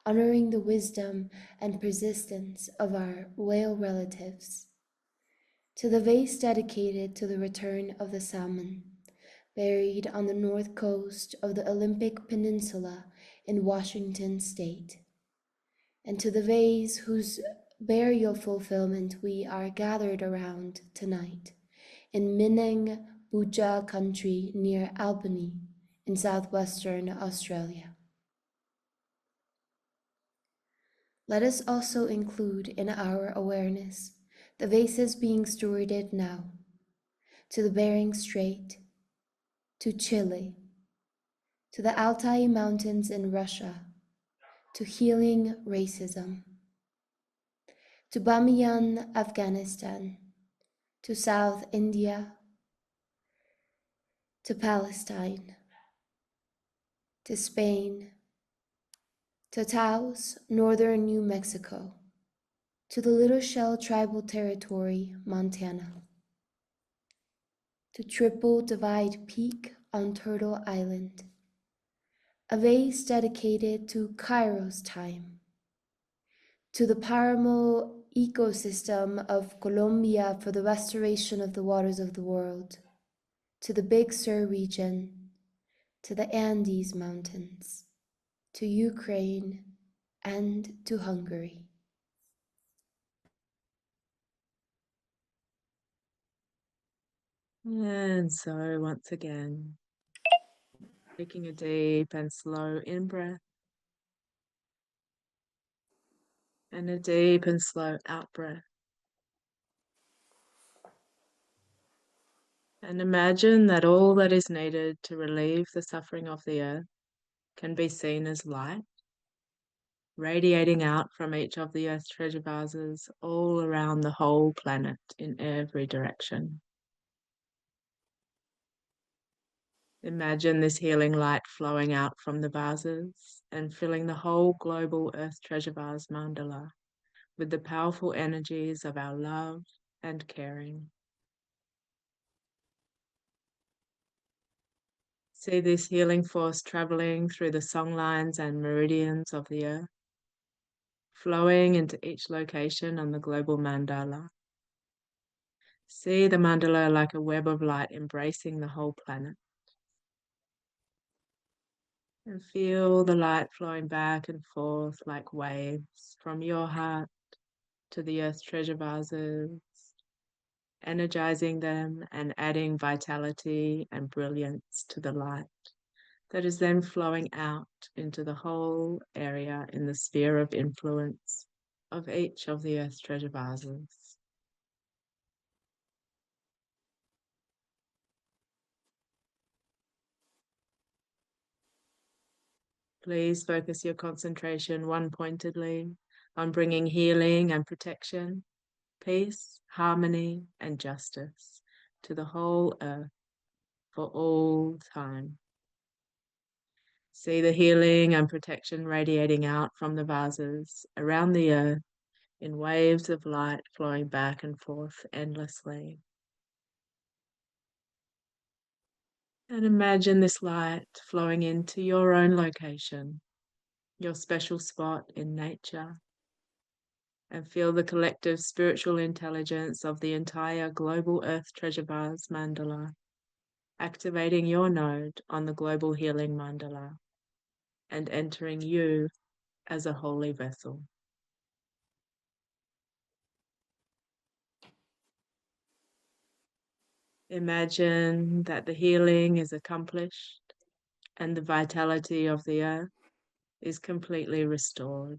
honoring the wisdom and persistence of our whale relatives, to the vase dedicated to the return of the salmon, buried on the north coast of the Olympic Peninsula in Washington State, and to the vase whose burial fulfillment we are gathered around tonight in Minang Buja country near Albany in southwestern Australia. Let us also include in our awareness the vases being stewarded now to the Bering Strait, to Chile, to the Altai Mountains in Russia, to healing racism, to Bamiyan, Afghanistan, to South India, to Palestine, to Spain, to Taos, northern New Mexico, to the Little Shell Tribal Territory, Montana, to Triple Divide Peak on Turtle Island, a vase dedicated to Kairos time, to the Paramo ecosystem of Colombia for the restoration of the waters of the world, to the Big Sur region, to the Andes Mountains, to Ukraine, and to Hungary. And so once again, taking a deep and slow in-breath and a deep and slow out-breath. And imagine that all that is needed to relieve the suffering of the earth can be seen as light, radiating out from each of the Earth Treasure Vases all around the whole planet in every direction. Imagine this healing light flowing out from the vases and filling the whole global Earth Treasure Vase mandala with the powerful energies of our love and caring. See this healing force traveling through the songlines and meridians of the earth, flowing into each location on the global mandala. See the mandala like a web of light embracing the whole planet. And feel the light flowing back and forth like waves from your heart to the Earth Treasure Vases, energizing them and adding vitality and brilliance to the light that is then flowing out into the whole area in the sphere of influence of each of the Earth Treasure Vases. Please focus your concentration one-pointedly on bringing healing and protection, peace, harmony, and justice to the whole earth for all time. See the healing and protection radiating out from the vases around the earth in waves of light flowing back and forth endlessly. And imagine this light flowing into your own location, your special spot in nature, and feel the collective spiritual intelligence of the entire global Earth Treasure Vase mandala, activating your node on the global healing mandala and entering you as a holy vessel. Imagine that the healing is accomplished and the vitality of the earth is completely restored.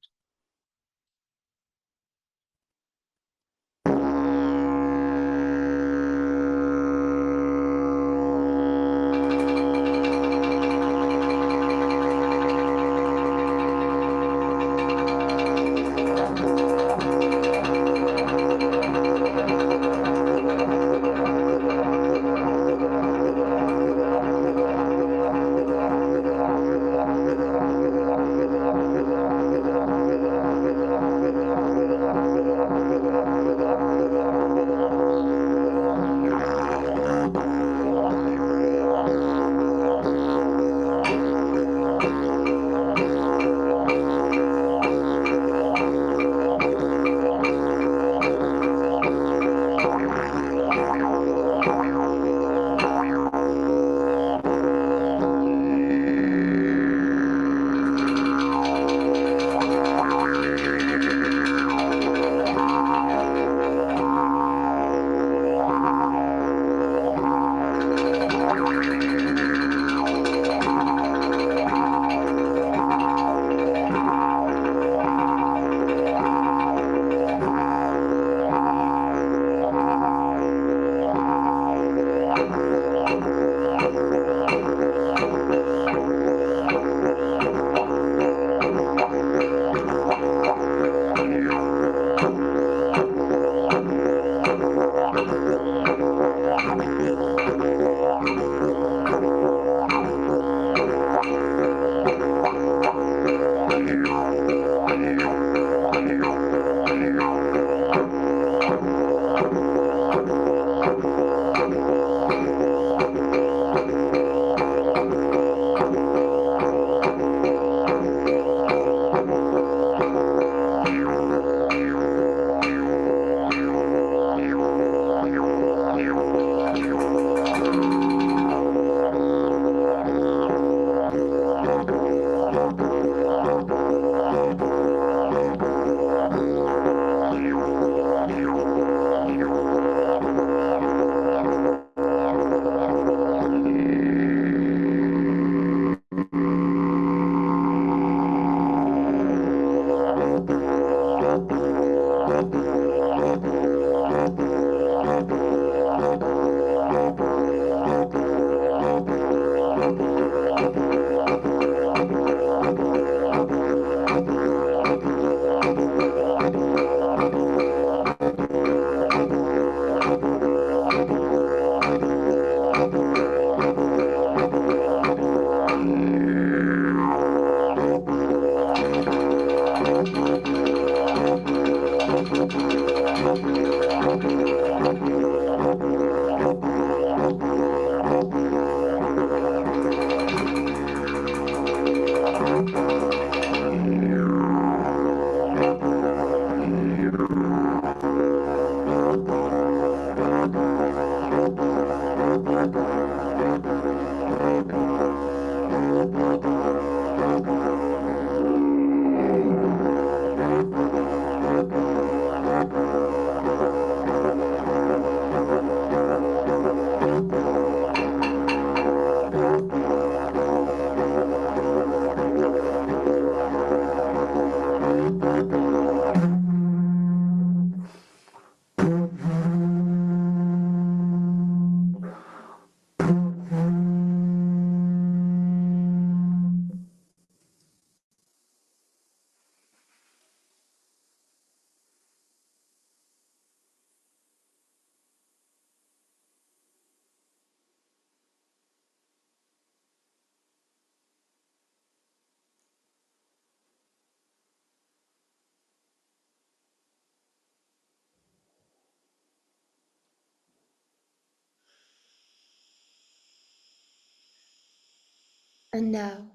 And now,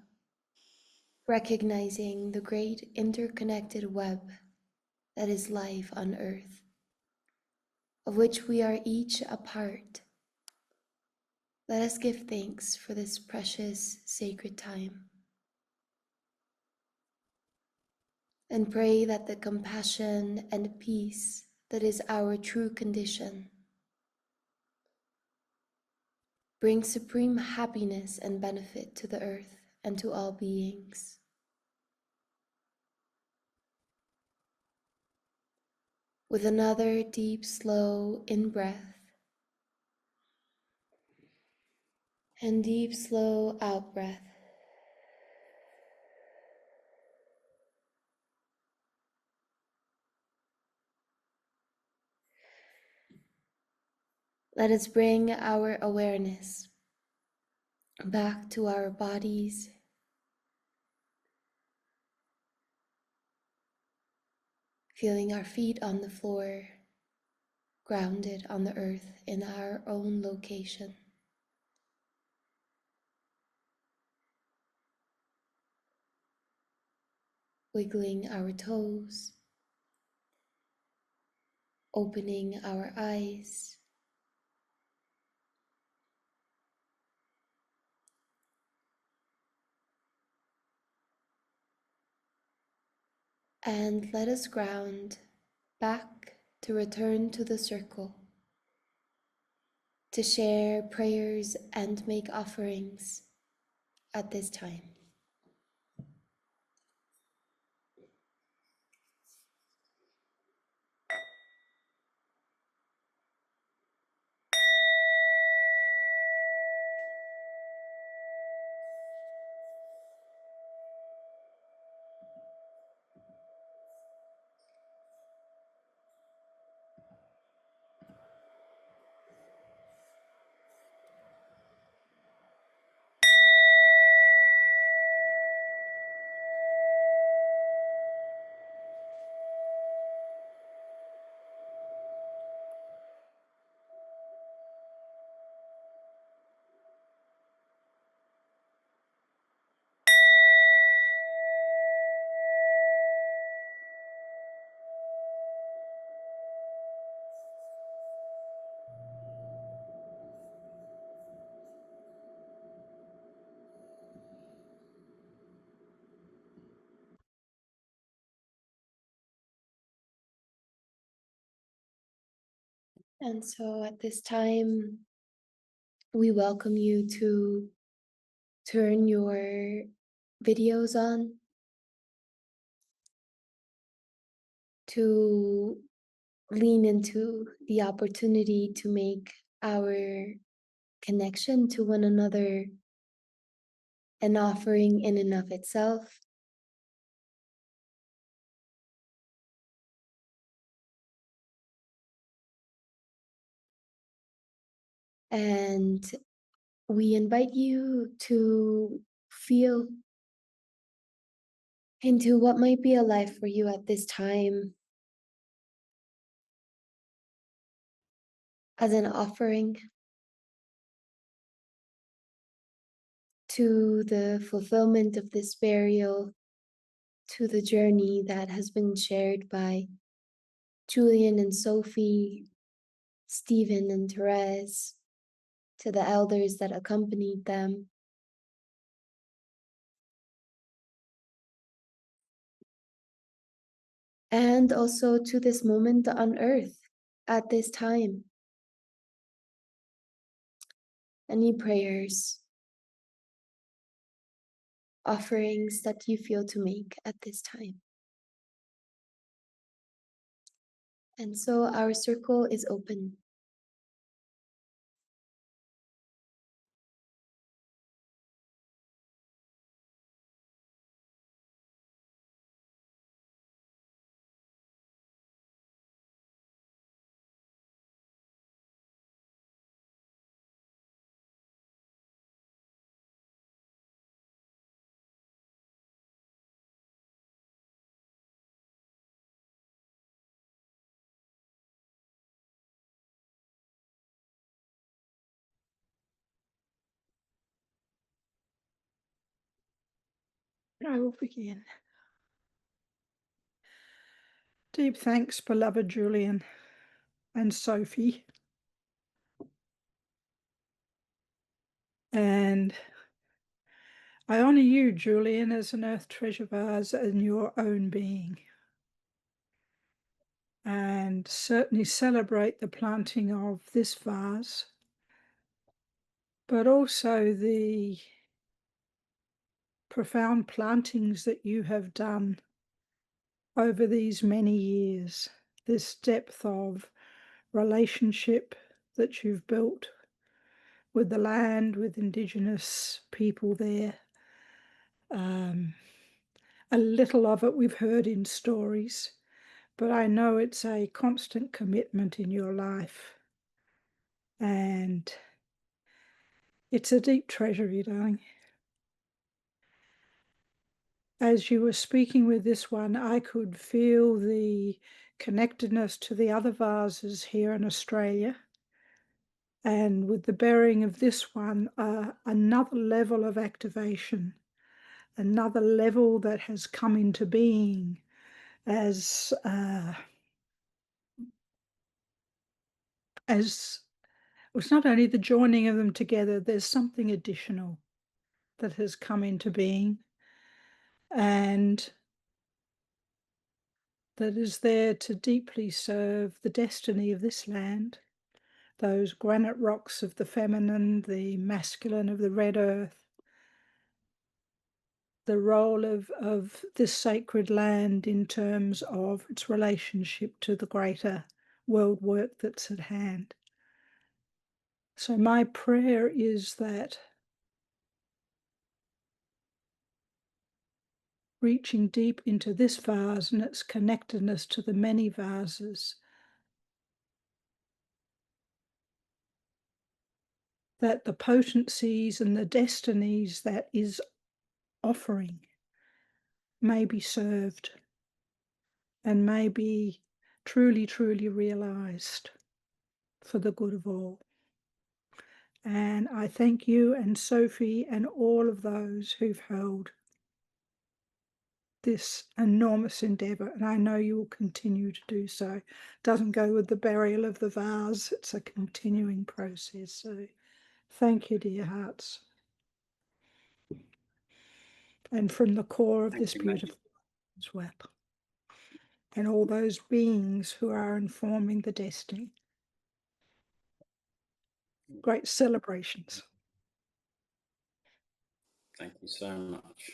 recognizing the great interconnected web that is life on Earth, of which we are each a part, let us give thanks for this precious sacred time and pray that the compassion and peace that is our true condition bring supreme happiness and benefit to the earth and to all beings. With another deep, slow in-breath and deep, slow out-breath, let us bring our awareness back to our bodies, feeling our feet on the floor, grounded on the earth in our own location. Wiggling our toes, opening our eyes, and let us ground back to return to the circle, to share prayers and make offerings at this time. And so at this time, we welcome you to turn your videos on, to lean into the opportunity to make our connection to one another an offering in and of itself. And we invite you to feel into what might be a life for you at this time as an offering to the fulfillment of this burial, to the journey that has been shared by Julian and Sophie, Stephen and Therese, to the elders that accompanied them. And also to this moment on earth at this time. Any prayers, offerings that you feel to make at this time. And so our circle is open. I will begin. Deep thanks, beloved Julian and Sophie. And I honour you, Julian, as an Earth Treasure Vase in your own being. And certainly celebrate the planting of this vase, but also the profound plantings that you have done over these many years, this depth of relationship that you've built with the land, with Indigenous people there. A little of it we've heard in stories, but I know it's a constant commitment in your life. And it's a deep treasure, you darling. As you were speaking with this one, I could feel the connectedness to the other vases here in Australia. And with the burying of this one, another level of activation, another level that has come into being as it's not only the joining of them together, there's something additional that has come into being and that is there to deeply serve the destiny of this land, those granite rocks of the feminine, the masculine of the red earth, the role of this sacred land in terms of its relationship to the greater world work that's at hand. So my prayer is that reaching deep into this vase and its connectedness to the many vases, that the potencies and the destinies that is offering may be served and may be truly, truly realized for the good of all. And I thank you and Sophie and all of those who've held this enormous endeavour, and I know you will continue to do so. It doesn't go with the burial of the vase, it's a continuing process. So thank you, dear hearts. And from the core of this beautiful as well. And all those beings who are informing the destiny. Great celebrations. Thank you so much.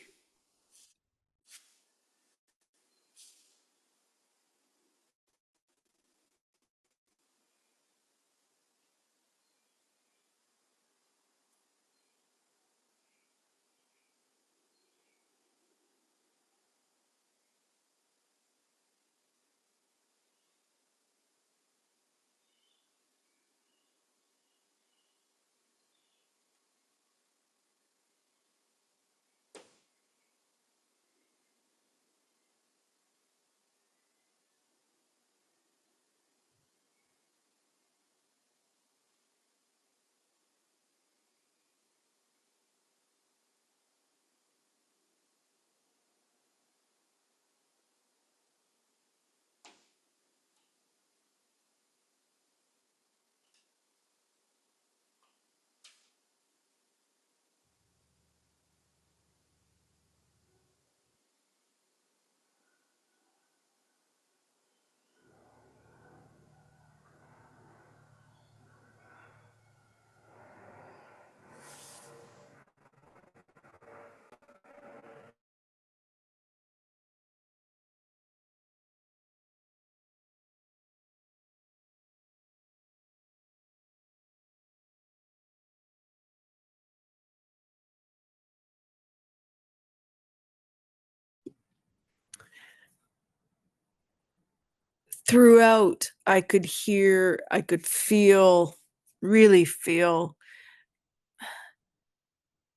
Throughout, I could hear, I could feel, really feel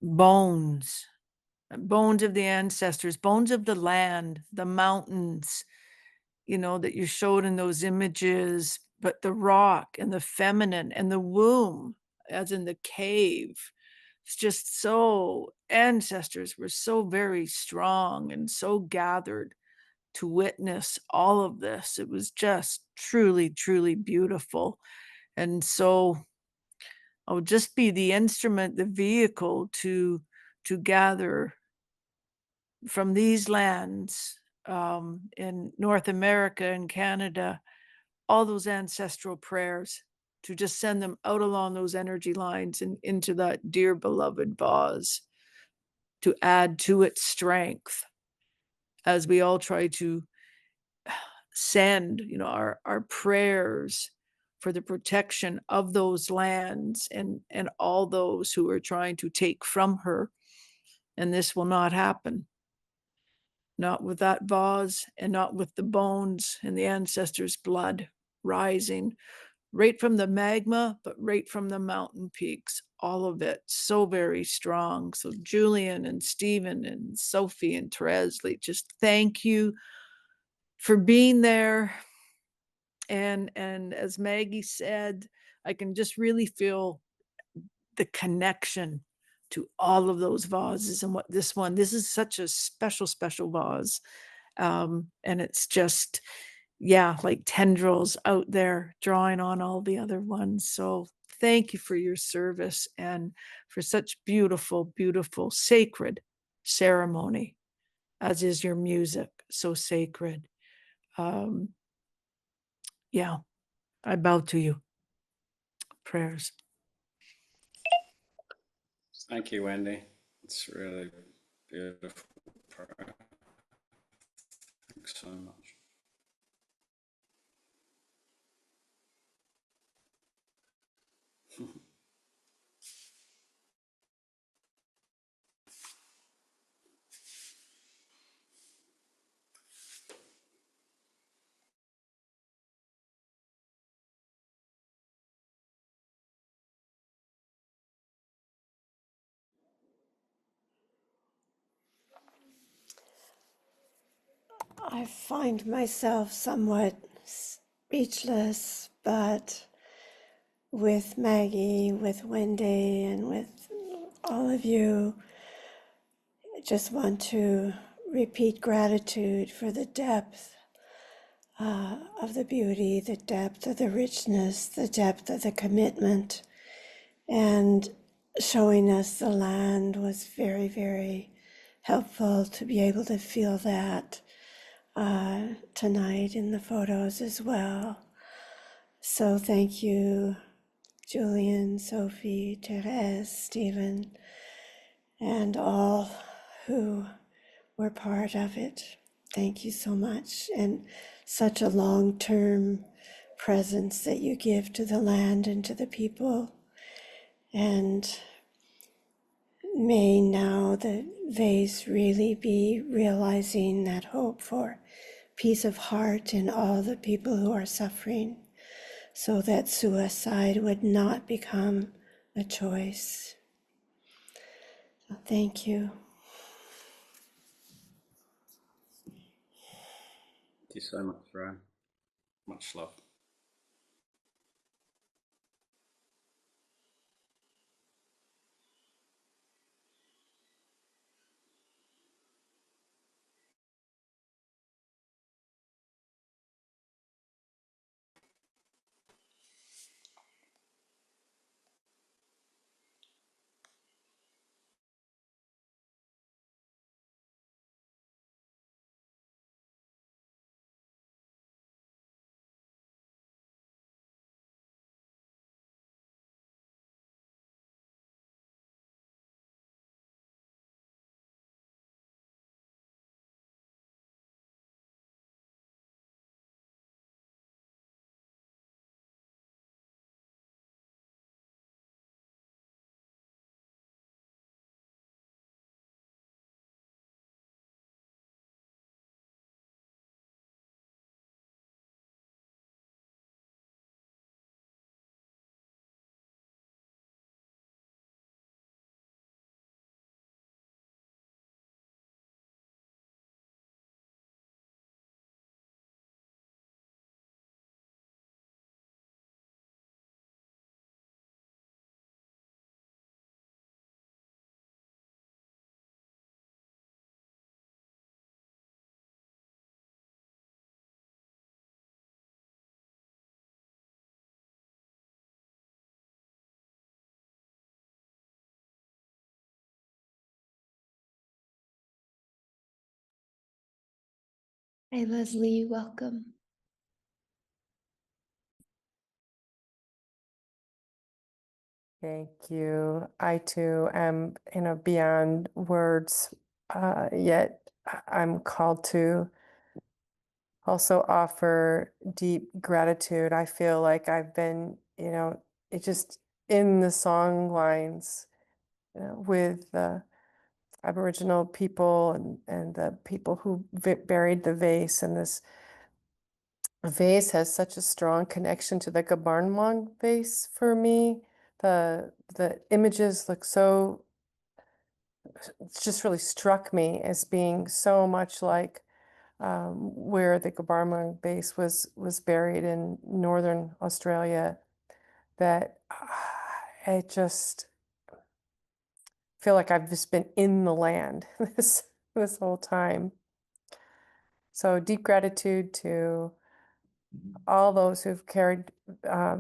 bones of the ancestors, bones of the land, the mountains, you know, that you showed in those images, but the rock and the feminine and the womb, as in the cave, It's just so, ancestors were so very strong and so gathered to witness all of this. It was just truly, truly beautiful. And so I'll just be the instrument, the vehicle to gather from these lands, in North America and Canada, all those ancestral prayers, to just send them out along those energy lines and into that dear beloved vase, to add to its strength as we all try to send, our prayers for the protection of those lands and all those who are trying to take from her. And this will not happen. Not with that vase, and not with the bones and the ancestors' blood rising right from the magma, but right from the mountain peaks, all of it so very strong. So Julian and Stephen and Sophie and Therese, just thank you for being there. And as Maggie said, I can just really feel the connection to all of those vases. And what this is such a special, special vase. And it's just, like tendrils out there drawing on all the other ones. So thank you for your service and for such beautiful, beautiful, sacred ceremony, as is your music, so sacred. I bow to you. Prayers. Thank you, Wendy. It's really beautiful prayer. Thanks so much. I find myself somewhat speechless, but with Maggie, with Wendy, and with all of you, I just want to repeat gratitude for the depth of the beauty, the depth of the richness, the depth of the commitment, and showing us the land was very, very helpful to be able to feel that tonight in the photos as well. So thank you, Julian, Sophie, Therese, Stephen, and all who were part of it. Thank you so much, and such a long-term presence that you give to the land and to the people. And may now the vase really be realizing that hope for peace of heart in all the people who are suffering, so that suicide would not become a choice. So thank you. Thank you so much, Ryan. Much love. Hi, Leslie. Welcome. Thank you. I too am, beyond words, yet I'm called to also offer deep gratitude. I feel like I've been, it just in the song lines, with the Aboriginal people and the people who buried the vase, and this vase has such a strong connection to the Gabarnwong vase for me. The images look so, it's just really struck me as being so much like where the Gabarnwong base was buried in northern Australia, that I just feel like I've just been in the land this whole time. So deep gratitude to all those who've carried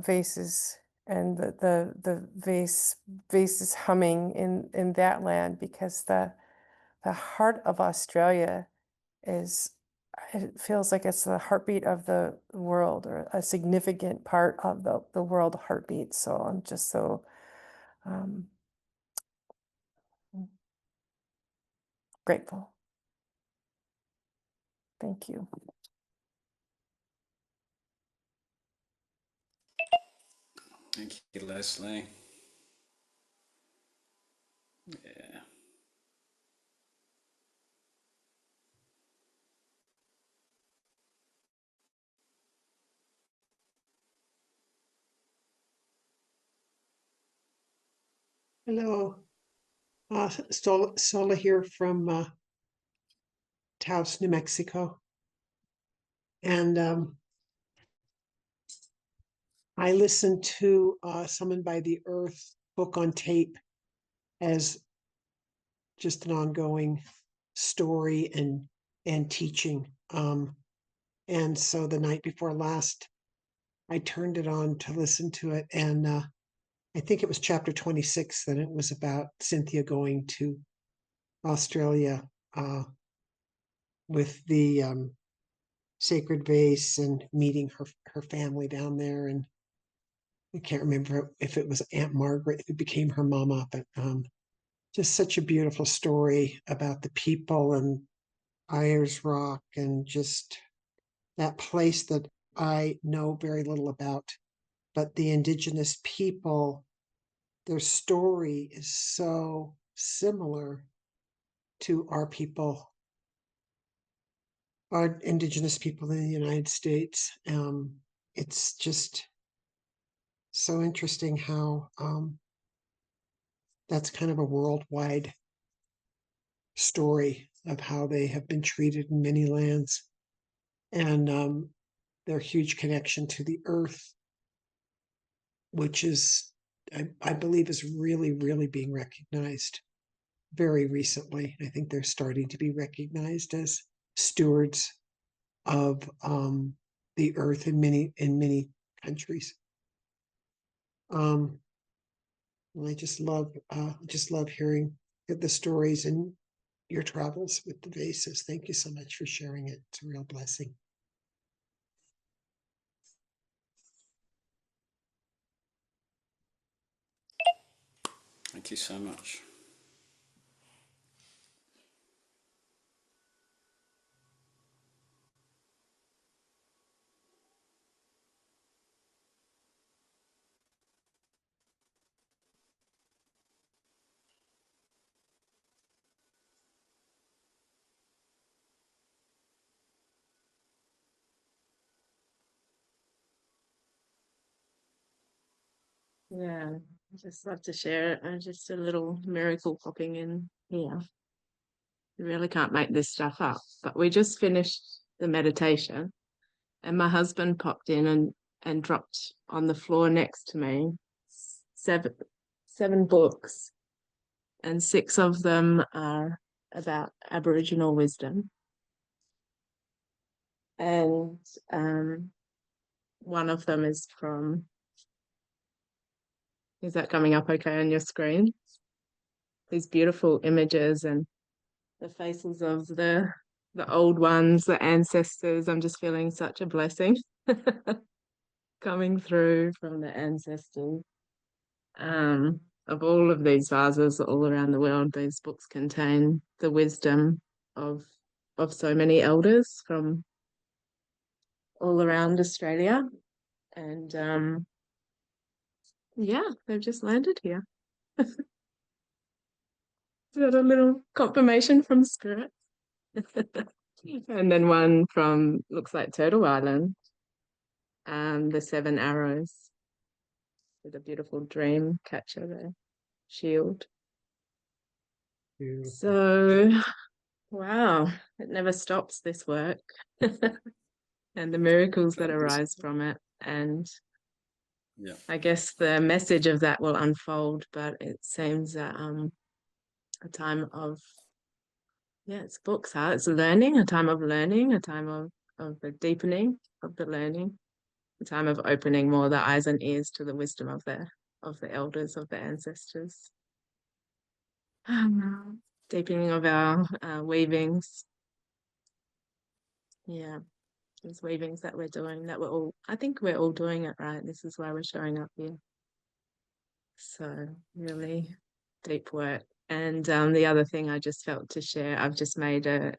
vases, and the vases humming in that land, because the heart of Australia is, it feels like it's the heartbeat of the world, or a significant part of the world heartbeat. So I'm just so grateful. Thank you. Thank you, Leslie. Yeah. Hello, Sola here from Taos, New Mexico. And I listened to Summoned by the Earth book on tape as just an ongoing story and teaching. And so the night before last, I turned it on to listen to it. And I think it was chapter 26 that it was about Cynthia going to Australia with the sacred vase and meeting her family down there. And I can't remember if it was Aunt Margaret who became her mama, but just such a beautiful story about the people and Ayers Rock, and just that place that I know very little about. But the indigenous people, their story is so similar to our people, our indigenous people in the United States. It's just so interesting how that's kind of a worldwide story of how they have been treated in many lands, and their huge connection to the earth, which is, I believe, is really, really being recognized very recently. I think they're starting to be recognized as stewards of the earth in many countries. And I just love hearing the stories and your travels with the vases. Thank you so much for sharing it. It's a real blessing. Thank you so much. Yeah, I just love to share it. Just a little miracle popping in here. You really can't make this stuff up. But we just finished the meditation, and my husband popped in and dropped on the floor next to me seven books, and six of them are about Aboriginal wisdom. And one of them is from, is that coming up okay on your screen? These beautiful images and the faces of the the old ones, the ancestors. I'm just feeling such a blessing coming through from the ancestors. Of all of these vases all around the world, these books contain the wisdom of so many elders from all around Australia. And yeah, they've just landed here. Got a little confirmation from Spirit. And then one from, looks like Turtle Island, the 7 arrows with a beautiful dream catcher there, shield. Beautiful. So, wow, it never stops, this work. And the miracles that arise from it. And Yeah. I guess the message of that will unfold, but it seems a time of, yeah, it's books, huh? It's learning, a time of learning, a time of the deepening of the learning, a time of opening more the eyes and ears to the wisdom of the elders, of the ancestors. Deepening of our weavings. Yeah, these weavings that we're doing, that we're all, I think we're all doing it, right? This is why we're showing up here. So really deep work. And the other thing I just felt to share, I've just made a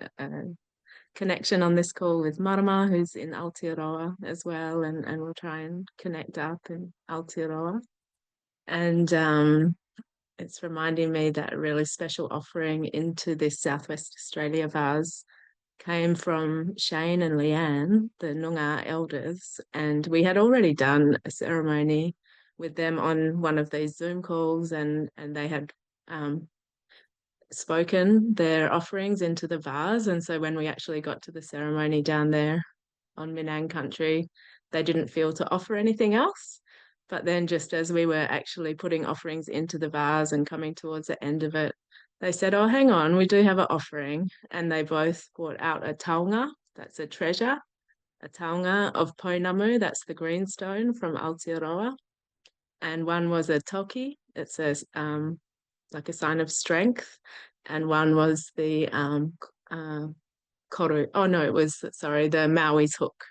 connection on this call with Marama, who's in Aotearoa as well, and we'll try and connect up in Aotearoa. And it's reminding me that a really special offering into this Southwest Australia vase came from Shane and Leanne, the Noongar elders, and we had already done a ceremony with them on one of these Zoom calls, and they had spoken their offerings into the vase. And so when we actually got to the ceremony down there on Minang country, they didn't feel to offer anything else. But then just as we were actually putting offerings into the vase and coming towards the end of it, they said, oh, hang on, we do have an offering. And they both brought out a taonga, that's a treasure, a taonga of Pounamu, that's the greenstone from Aotearoa. And one was a toki, it's a like a sign of strength. And one was the koru. Oh no, it was, sorry, the Maui's hook.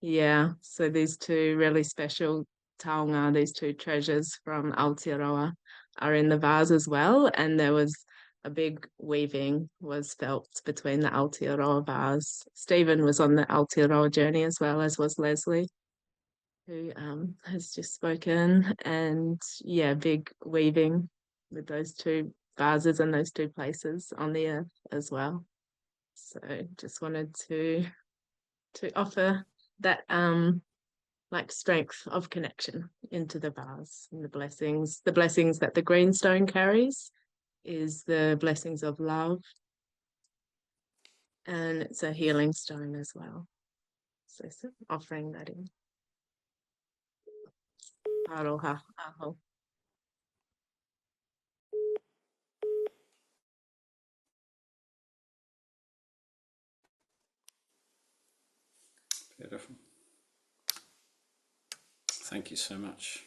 Yeah, so these two really special taonga, these two treasures from Aotearoa are in the vase as well. And there was a big weaving was felt between the Aotearoa vase. Stephen was on the Aotearoa journey as well, as was Leslie, who has just spoken. And yeah, big weaving with those two vases and those two places on the earth as well. So just wanted to offer that like strength of connection into the vase, and the blessings that the greenstone carries is the blessings of love, and it's a healing stone as well. So offering that in. Aroha aho. Beautiful. Thank you so much.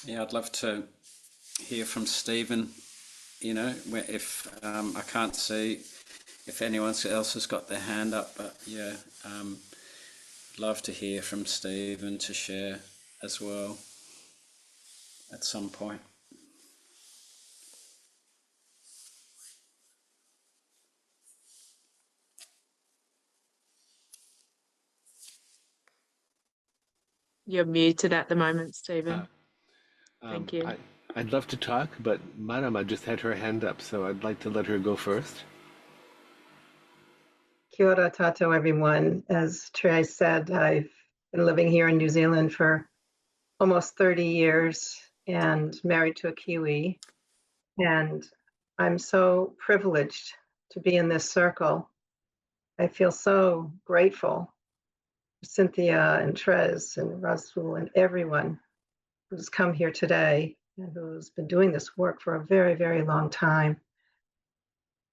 Yeah, I'd love to hear from Stephen, you know, if I can't see if anyone else has got their hand up, but yeah, love to hear from Stephen to share as well at some point. You're muted at the moment, Stephen. Thank you. I'd love to talk, but Marama just had her hand up, so I'd like to let her go first. Kia ora tato, everyone. As Therese said, I've been living here in New Zealand for almost 30 years and married to a Kiwi. And I'm so privileged to be in this circle. I feel so grateful for Cynthia and Therese and Rasul and everyone who's come here today and who's been doing this work for a very, very long time.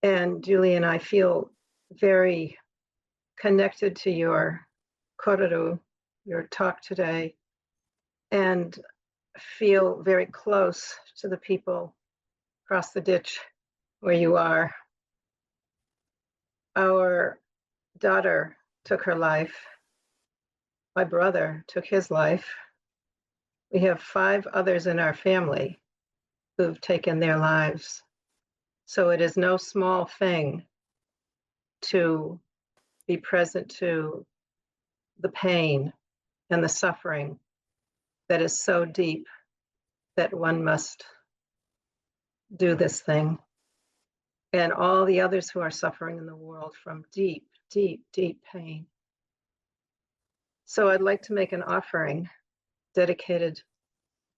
And Julian, I feel very connected to your kororo, your talk today, and feel very close to the people across the ditch where you are. Our daughter took her life. My brother took his life. We have 5 others in our family who've taken their lives. So it is no small thing to be present to the pain and the suffering that is so deep that one must do this thing. And all the others who are suffering in the world from deep, deep, deep pain. So I'd like to make an offering dedicated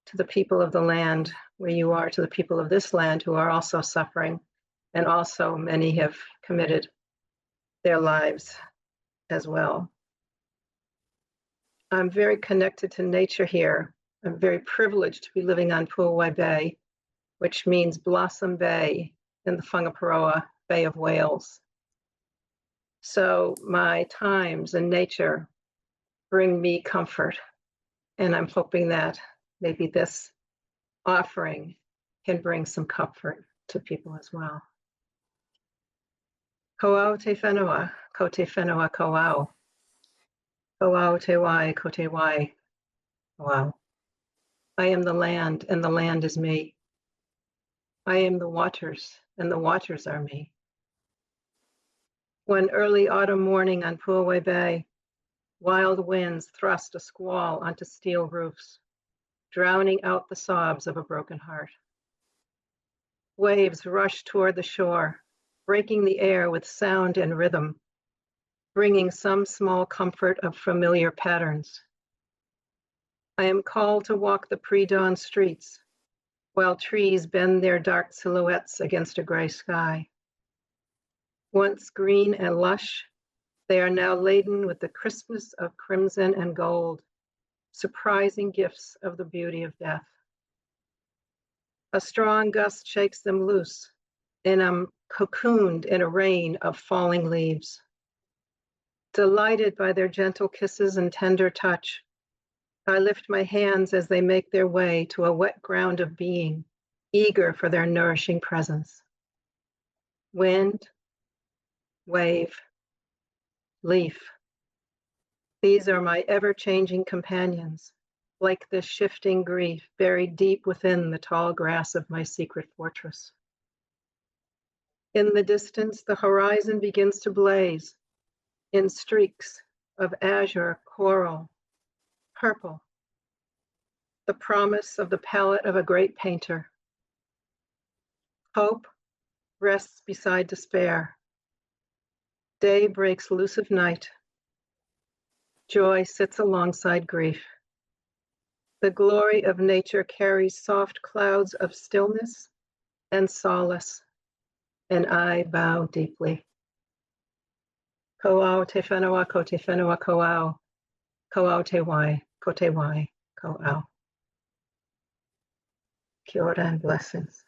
to the people of the land where you are, to the people of this land who are also suffering, and also many have committed their lives as well. I'm very connected to nature here. I'm very privileged to be living on Pu'awai Bay, which means Blossom Bay in the Whangaparoa Bay of Wales. So my times in nature bring me comfort, and I'm hoping that maybe this offering can bring some comfort to people as well. Ko'au te whenua, ko te whenua ko'au. Ko'au te wai, ko te wai, ko'au. I am the land, and the land is me. I am the waters, and the waters are me. One early autumn morning on Pu'awai Bay, wild winds thrust a squall onto steel roofs, drowning out the sobs of a broken heart. Waves rushed toward the shore, breaking the air with sound and rhythm, bringing some small comfort of familiar patterns. I am called to walk the pre-dawn streets, while trees bend their dark silhouettes against a gray sky. Once green and lush, they are now laden with the crispness of crimson and gold, surprising gifts of the beauty of death. A strong gust shakes them loose, and I'm cocooned in a rain of falling leaves. Delighted by their gentle kisses and tender touch, I lift my hands as they make their way to a wet ground of being, eager for their nourishing presence. Wind, wave, leaf. These are my ever-changing companions, like this shifting grief buried deep within the tall grass of my secret fortress. In the distance, the horizon begins to blaze in streaks of azure, coral, purple, the promise of the palette of a great painter. Hope rests beside despair. Day breaks loose of night. Joy sits alongside grief. The glory of nature carries soft clouds of stillness and solace, and I bow deeply. Ko'au te whenua, ko te whenua ko'au. Ko'au te wai, ko te wai, ko'au. Kia ora and blessings.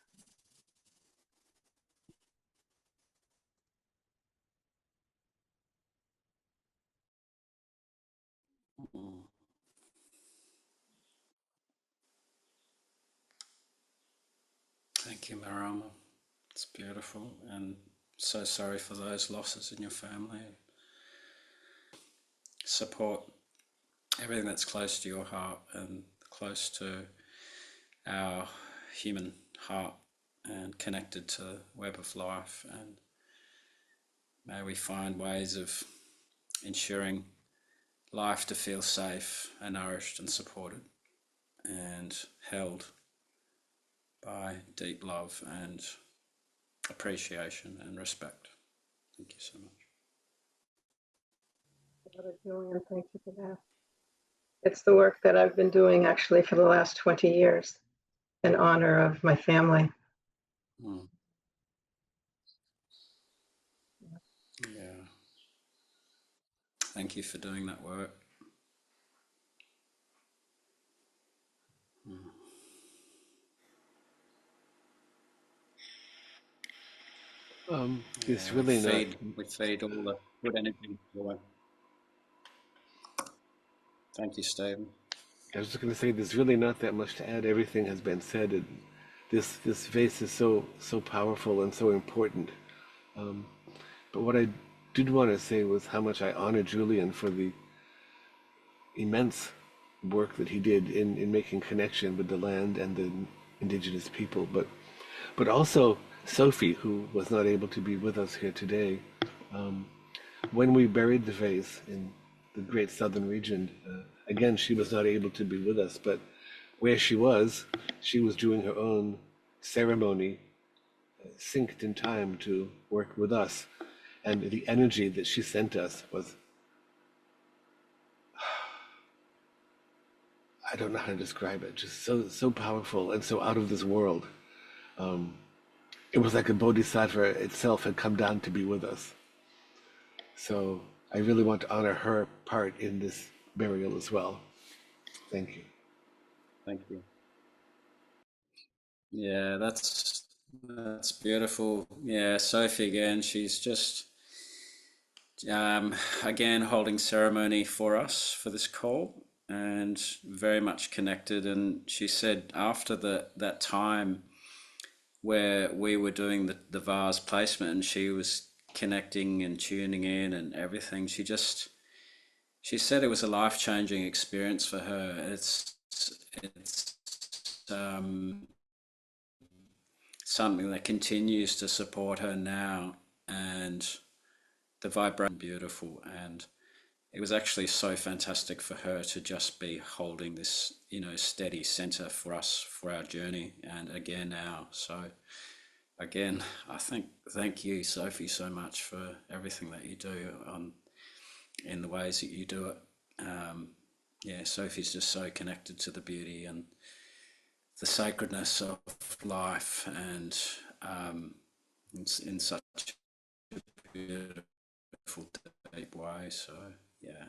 Thank you, Marama. It's beautiful, and so sorry for those losses in your family. Support everything that's close to your heart and close to our human heart and connected to the web of life, and may we find ways of ensuring life to feel safe and nourished and supported and held by deep love and appreciation and respect. Thank you so much. Brother Julian, thank you for that. It's the work that I've been doing actually for the last 20 years in honor of my family. Mm. Yeah. Thank you for doing that work. Mm. It's Yeah, really not. we feed all the good energy joy. Thank you, Stephen. I was just going to say, there's really not that much to add. Everything has been said. And this vase is so powerful and so important. But what I did want to say was how much I honor Julian for the immense work that he did in making connection with the land and the indigenous people. But also Sophie, who was not able to be with us here today. When we buried the vase in the great southern region, again, she was not able to be with us, but where she was doing her own ceremony, synced in time to work with us. And the energy that she sent us was, I don't know how to describe it, just so powerful and so out of this world. It was like a bodhisattva itself had come down to be with us. So I really want to honor her part in this burial as well. Thank you. Thank you. Yeah, that's beautiful. Yeah, Sophie again, she's just again holding ceremony for us for this call and very much connected. And she said after that time where we were doing the vase placement and she was connecting and tuning in and everything, she said it was a life-changing experience for her. It's something that continues to support her now, and the vibration beautiful. And it was actually so fantastic for her to just be holding this, steady center for us for our journey. And again now, so again, thank you, Sophie, so much for everything that you do in the ways that you do it. Sophie's just so connected to the beauty and the sacredness of life, and in such a beautiful, deep way. So yeah,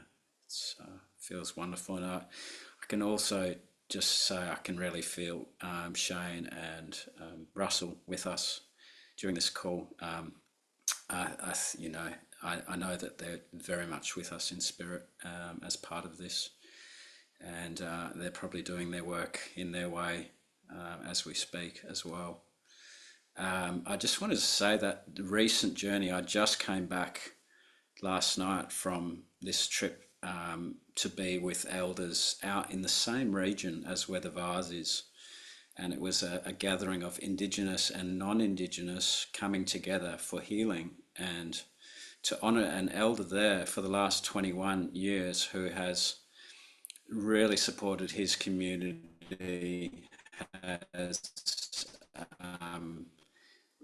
it feels wonderful. And I can also just say I can really feel Shane and Russell with us during this call. I know that they're very much with us in spirit as part of this, and they're probably doing their work in their way as we speak as well. I just wanted to say that the recent journey, I just came back last night from this trip to be with elders out in the same region as where the vase is. And it was a gathering of Indigenous and non-Indigenous coming together for healing and to honour an elder there for the last 21 years who has really supported his community, has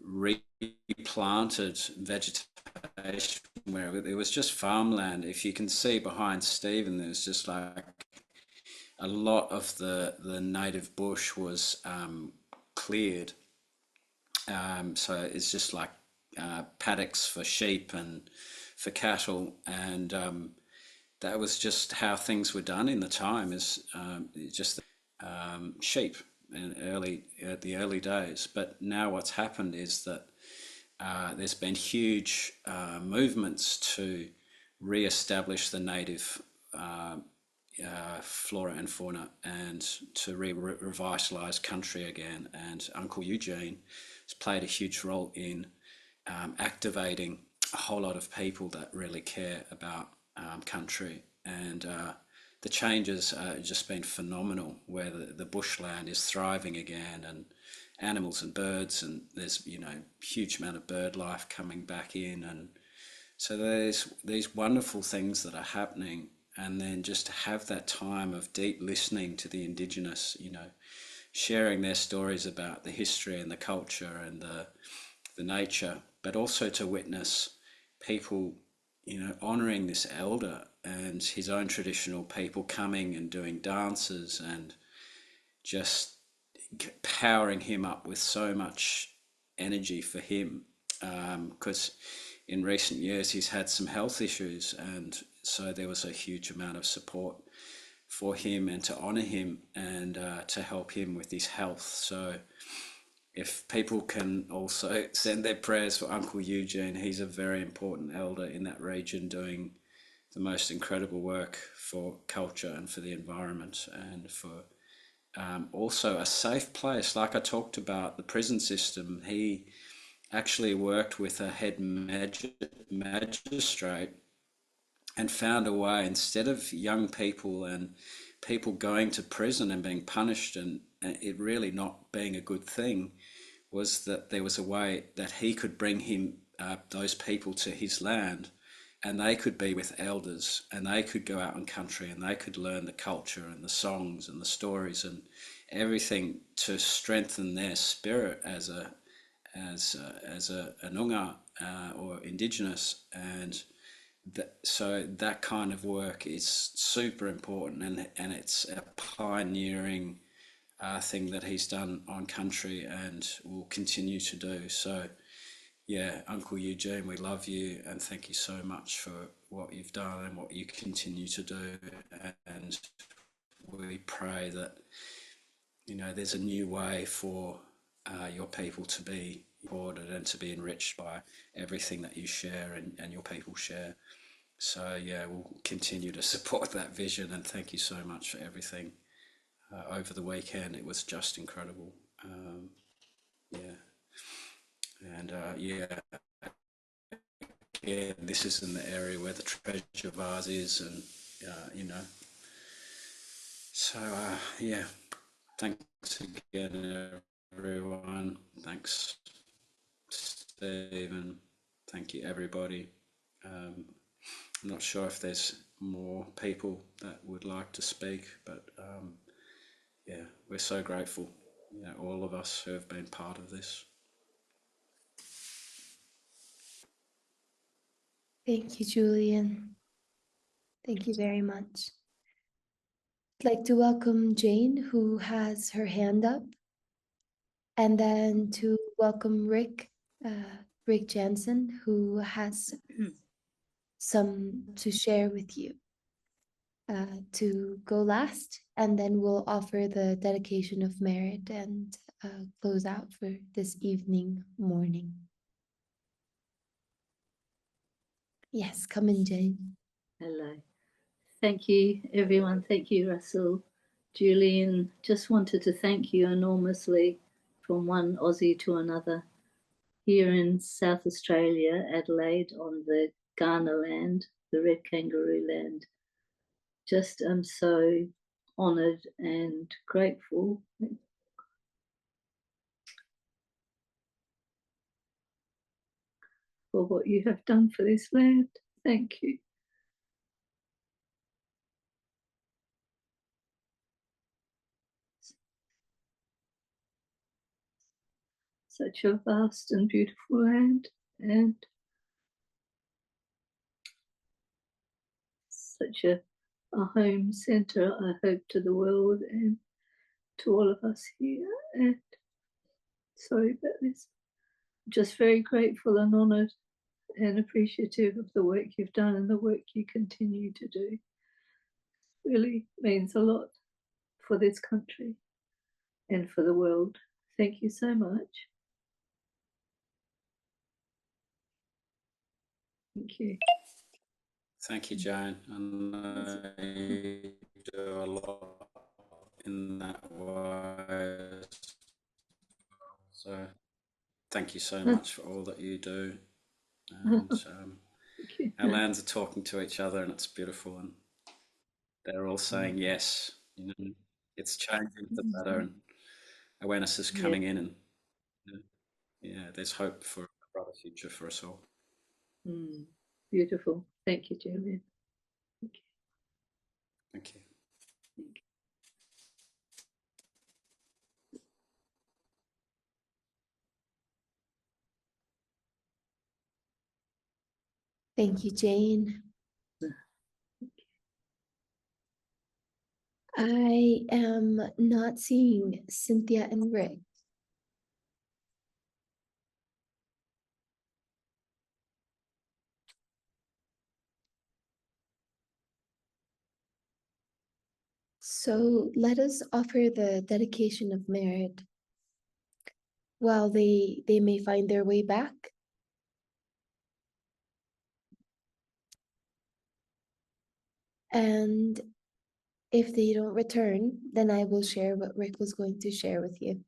replanted vegetation where it was just farmland. If you can see behind Stephen, there's just like a lot of the native bush was cleared. So it's just like paddocks for sheep and for cattle, and that was just how things were done in the time, is just sheep in the early days. But now what's happened is that there's been huge movements to re-establish the native flora and fauna and to revitalise country again. And Uncle Eugene has played a huge role in activating a whole lot of people that really care about country. And the changes have just been phenomenal, where the bushland is thriving again, and animals and birds, and there's huge amount of bird life coming back in. And so there's these wonderful things that are happening. And then just to have that time of deep listening to the Indigenous, sharing their stories about the history and the culture and the nature, but also to witness people, honouring this elder and his own traditional people coming and doing dances and just powering him up with so much energy for him, because in recent years he's had some health issues, and so there was a huge amount of support for him and to honor him and to help him with his health. So if people can also send their prayers for Uncle Eugene, he's a very important elder in that region doing the most incredible work for culture and for the environment, and for also a safe place. Like I talked about the prison system, he actually worked with a head magistrate and found a way, instead of young people and people going to prison and being punished and it really not being a good thing, was that there was a way that he could bring him those people to his land, and they could be with elders, and they could go out in country, and they could learn the culture and the songs and the stories and everything to strengthen their spirit as a Noongar or Indigenous. And so that kind of work is super important, and it's a pioneering thing that he's done on country and will continue to do. So yeah, Uncle Eugene, we love you and thank you so much for what you've done and what you continue to do. And we pray that, you know, there's a new way for your people to be supported and to be enriched by everything that you share and your people share. So yeah, we'll continue to support that vision, and thank you so much for everything over the weekend. It was just incredible. Yeah, and yeah, this is in the area where the treasure vase is, and you know, so yeah, thanks again everyone. Thanks Stephen, thank you everybody. I'm not sure if there's more people that would like to speak, but yeah, we're so grateful, you know, all of us who have been part of this. Thank you, Julian. Thank you very much. I'd like to welcome Jane, who has her hand up, and then to welcome Rick Jansen, who has some to share with you. To go last, and then we'll offer the dedication of merit and close out for this morning. Yes, come in, Jane. Hello. Thank you, everyone. Thank you, Russell. Julian, just wanted to thank you enormously from one Aussie to another. Here in South Australia, Adelaide, on the Ghana land, the red kangaroo land. Just am so honoured and grateful for what you have done for this land. Thank you. Such a vast and beautiful land, and such a home centre, I hope, to the world and to all of us here. And sorry about this. Just very grateful and honoured and appreciative of the work you've done and the work you continue to do. Really means a lot for this country and for the world. Thank you so much. Thank you. Thank you, Jane. I know you do a lot in that way. So thank you so much for all that you do. And our lands are talking to each other, and it's beautiful. And they're all saying yes. You know, it's changing for the better, and awareness is coming in, and you know, yeah, there's hope for a brighter future for us all. Beautiful. Thank you, Julian. Thank you. Thank you. Thank you, Jane. I am not seeing Cynthia and Rick. So let us offer the dedication of merit while they may find their way back. And if they don't return, then I will share what Rick was going to share with you.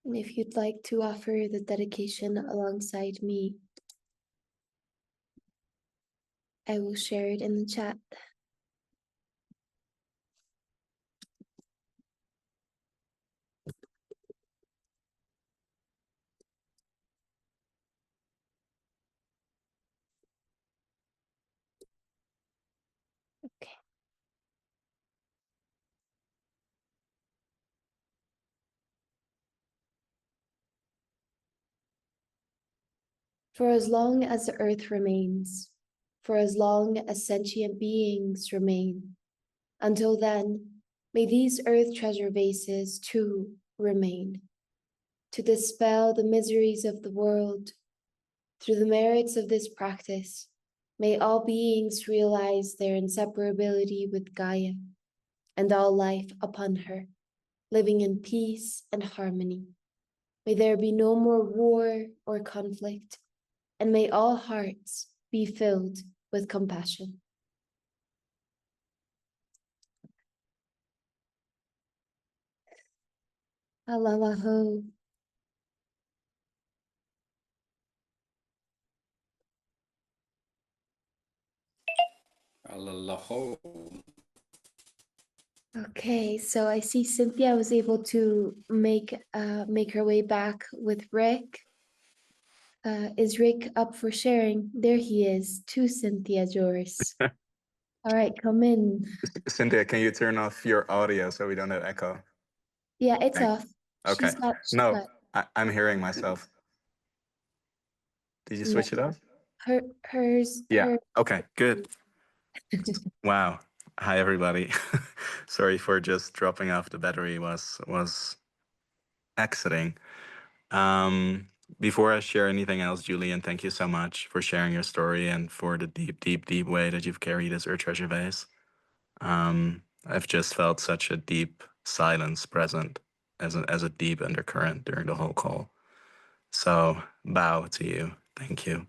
And if you'd like to offer the dedication alongside me, I will share it in the chat. Okay. For as long as the earth remains, for as long as sentient beings remain, until then, may these earth treasure vases too remain, to dispel the miseries of the world. Through the merits of this practice, may all beings realize their inseparability with Gaia and all life upon her, living in peace and harmony. May there be no more war or conflict, and may all hearts be filled with compassion. Alalaho. Alalaho. Okay, so I see Cynthia was able to make her way back with Rick. Is Rick up for sharing? There he is. To Cynthia, Joris. All right, come in. Cynthia, can you turn off your audio so we don't have echo? Yeah, it's Thank- off. Okay. She's No, got I'm hearing myself. Did you switch it off? hers. Yeah. Okay, good. Wow. Hi, everybody. Sorry for just dropping off. The battery was exiting. Before I share anything else, Julian, thank you so much for sharing your story and for the deep, deep, deep way that you've carried this Earth Treasure Vase. I've just felt such a deep silence present as a deep undercurrent during the whole call. So bow to you. Thank you.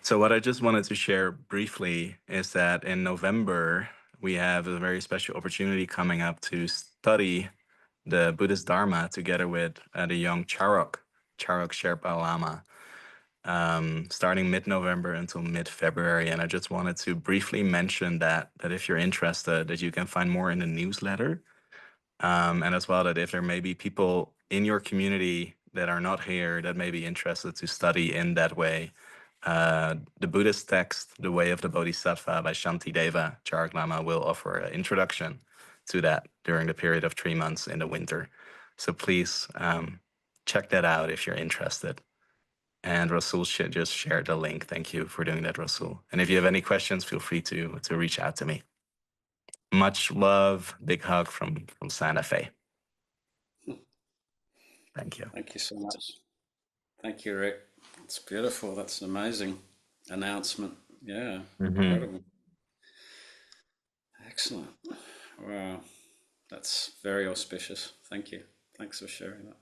So what I just wanted to share briefly is that in November, we have a very special opportunity coming up to study the Buddhist Dharma together with the young Charok Sherpa Lama, starting mid-November until mid-February. And I just wanted to briefly mention that if you're interested, that you can find more in the newsletter. And as well, that if there may be people in your community that are not here that may be interested to study in that way, the Buddhist text, The Way of the Bodhisattva by Shantideva Charok Lama, will offer an introduction to that during the period of 3 months in the winter. So please check that out if you're interested. And Rasul should just share the link. Thank you for doing that, Rasul. And if you have any questions, feel free to reach out to me. Much love. Big hug from Santa Fe. Thank you. Thank you so much. Thank you, Rick. It's beautiful. That's an amazing announcement. Yeah, incredible. Excellent. Wow. That's very auspicious. Thank you. Thanks for sharing that.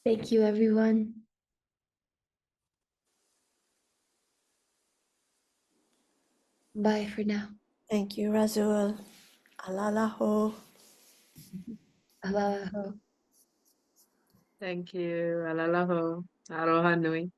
Thank you, everyone. Bye for now. Thank you, Razul. Alalaho. Alalaho. Thank you. Alalaho. Aroha nui.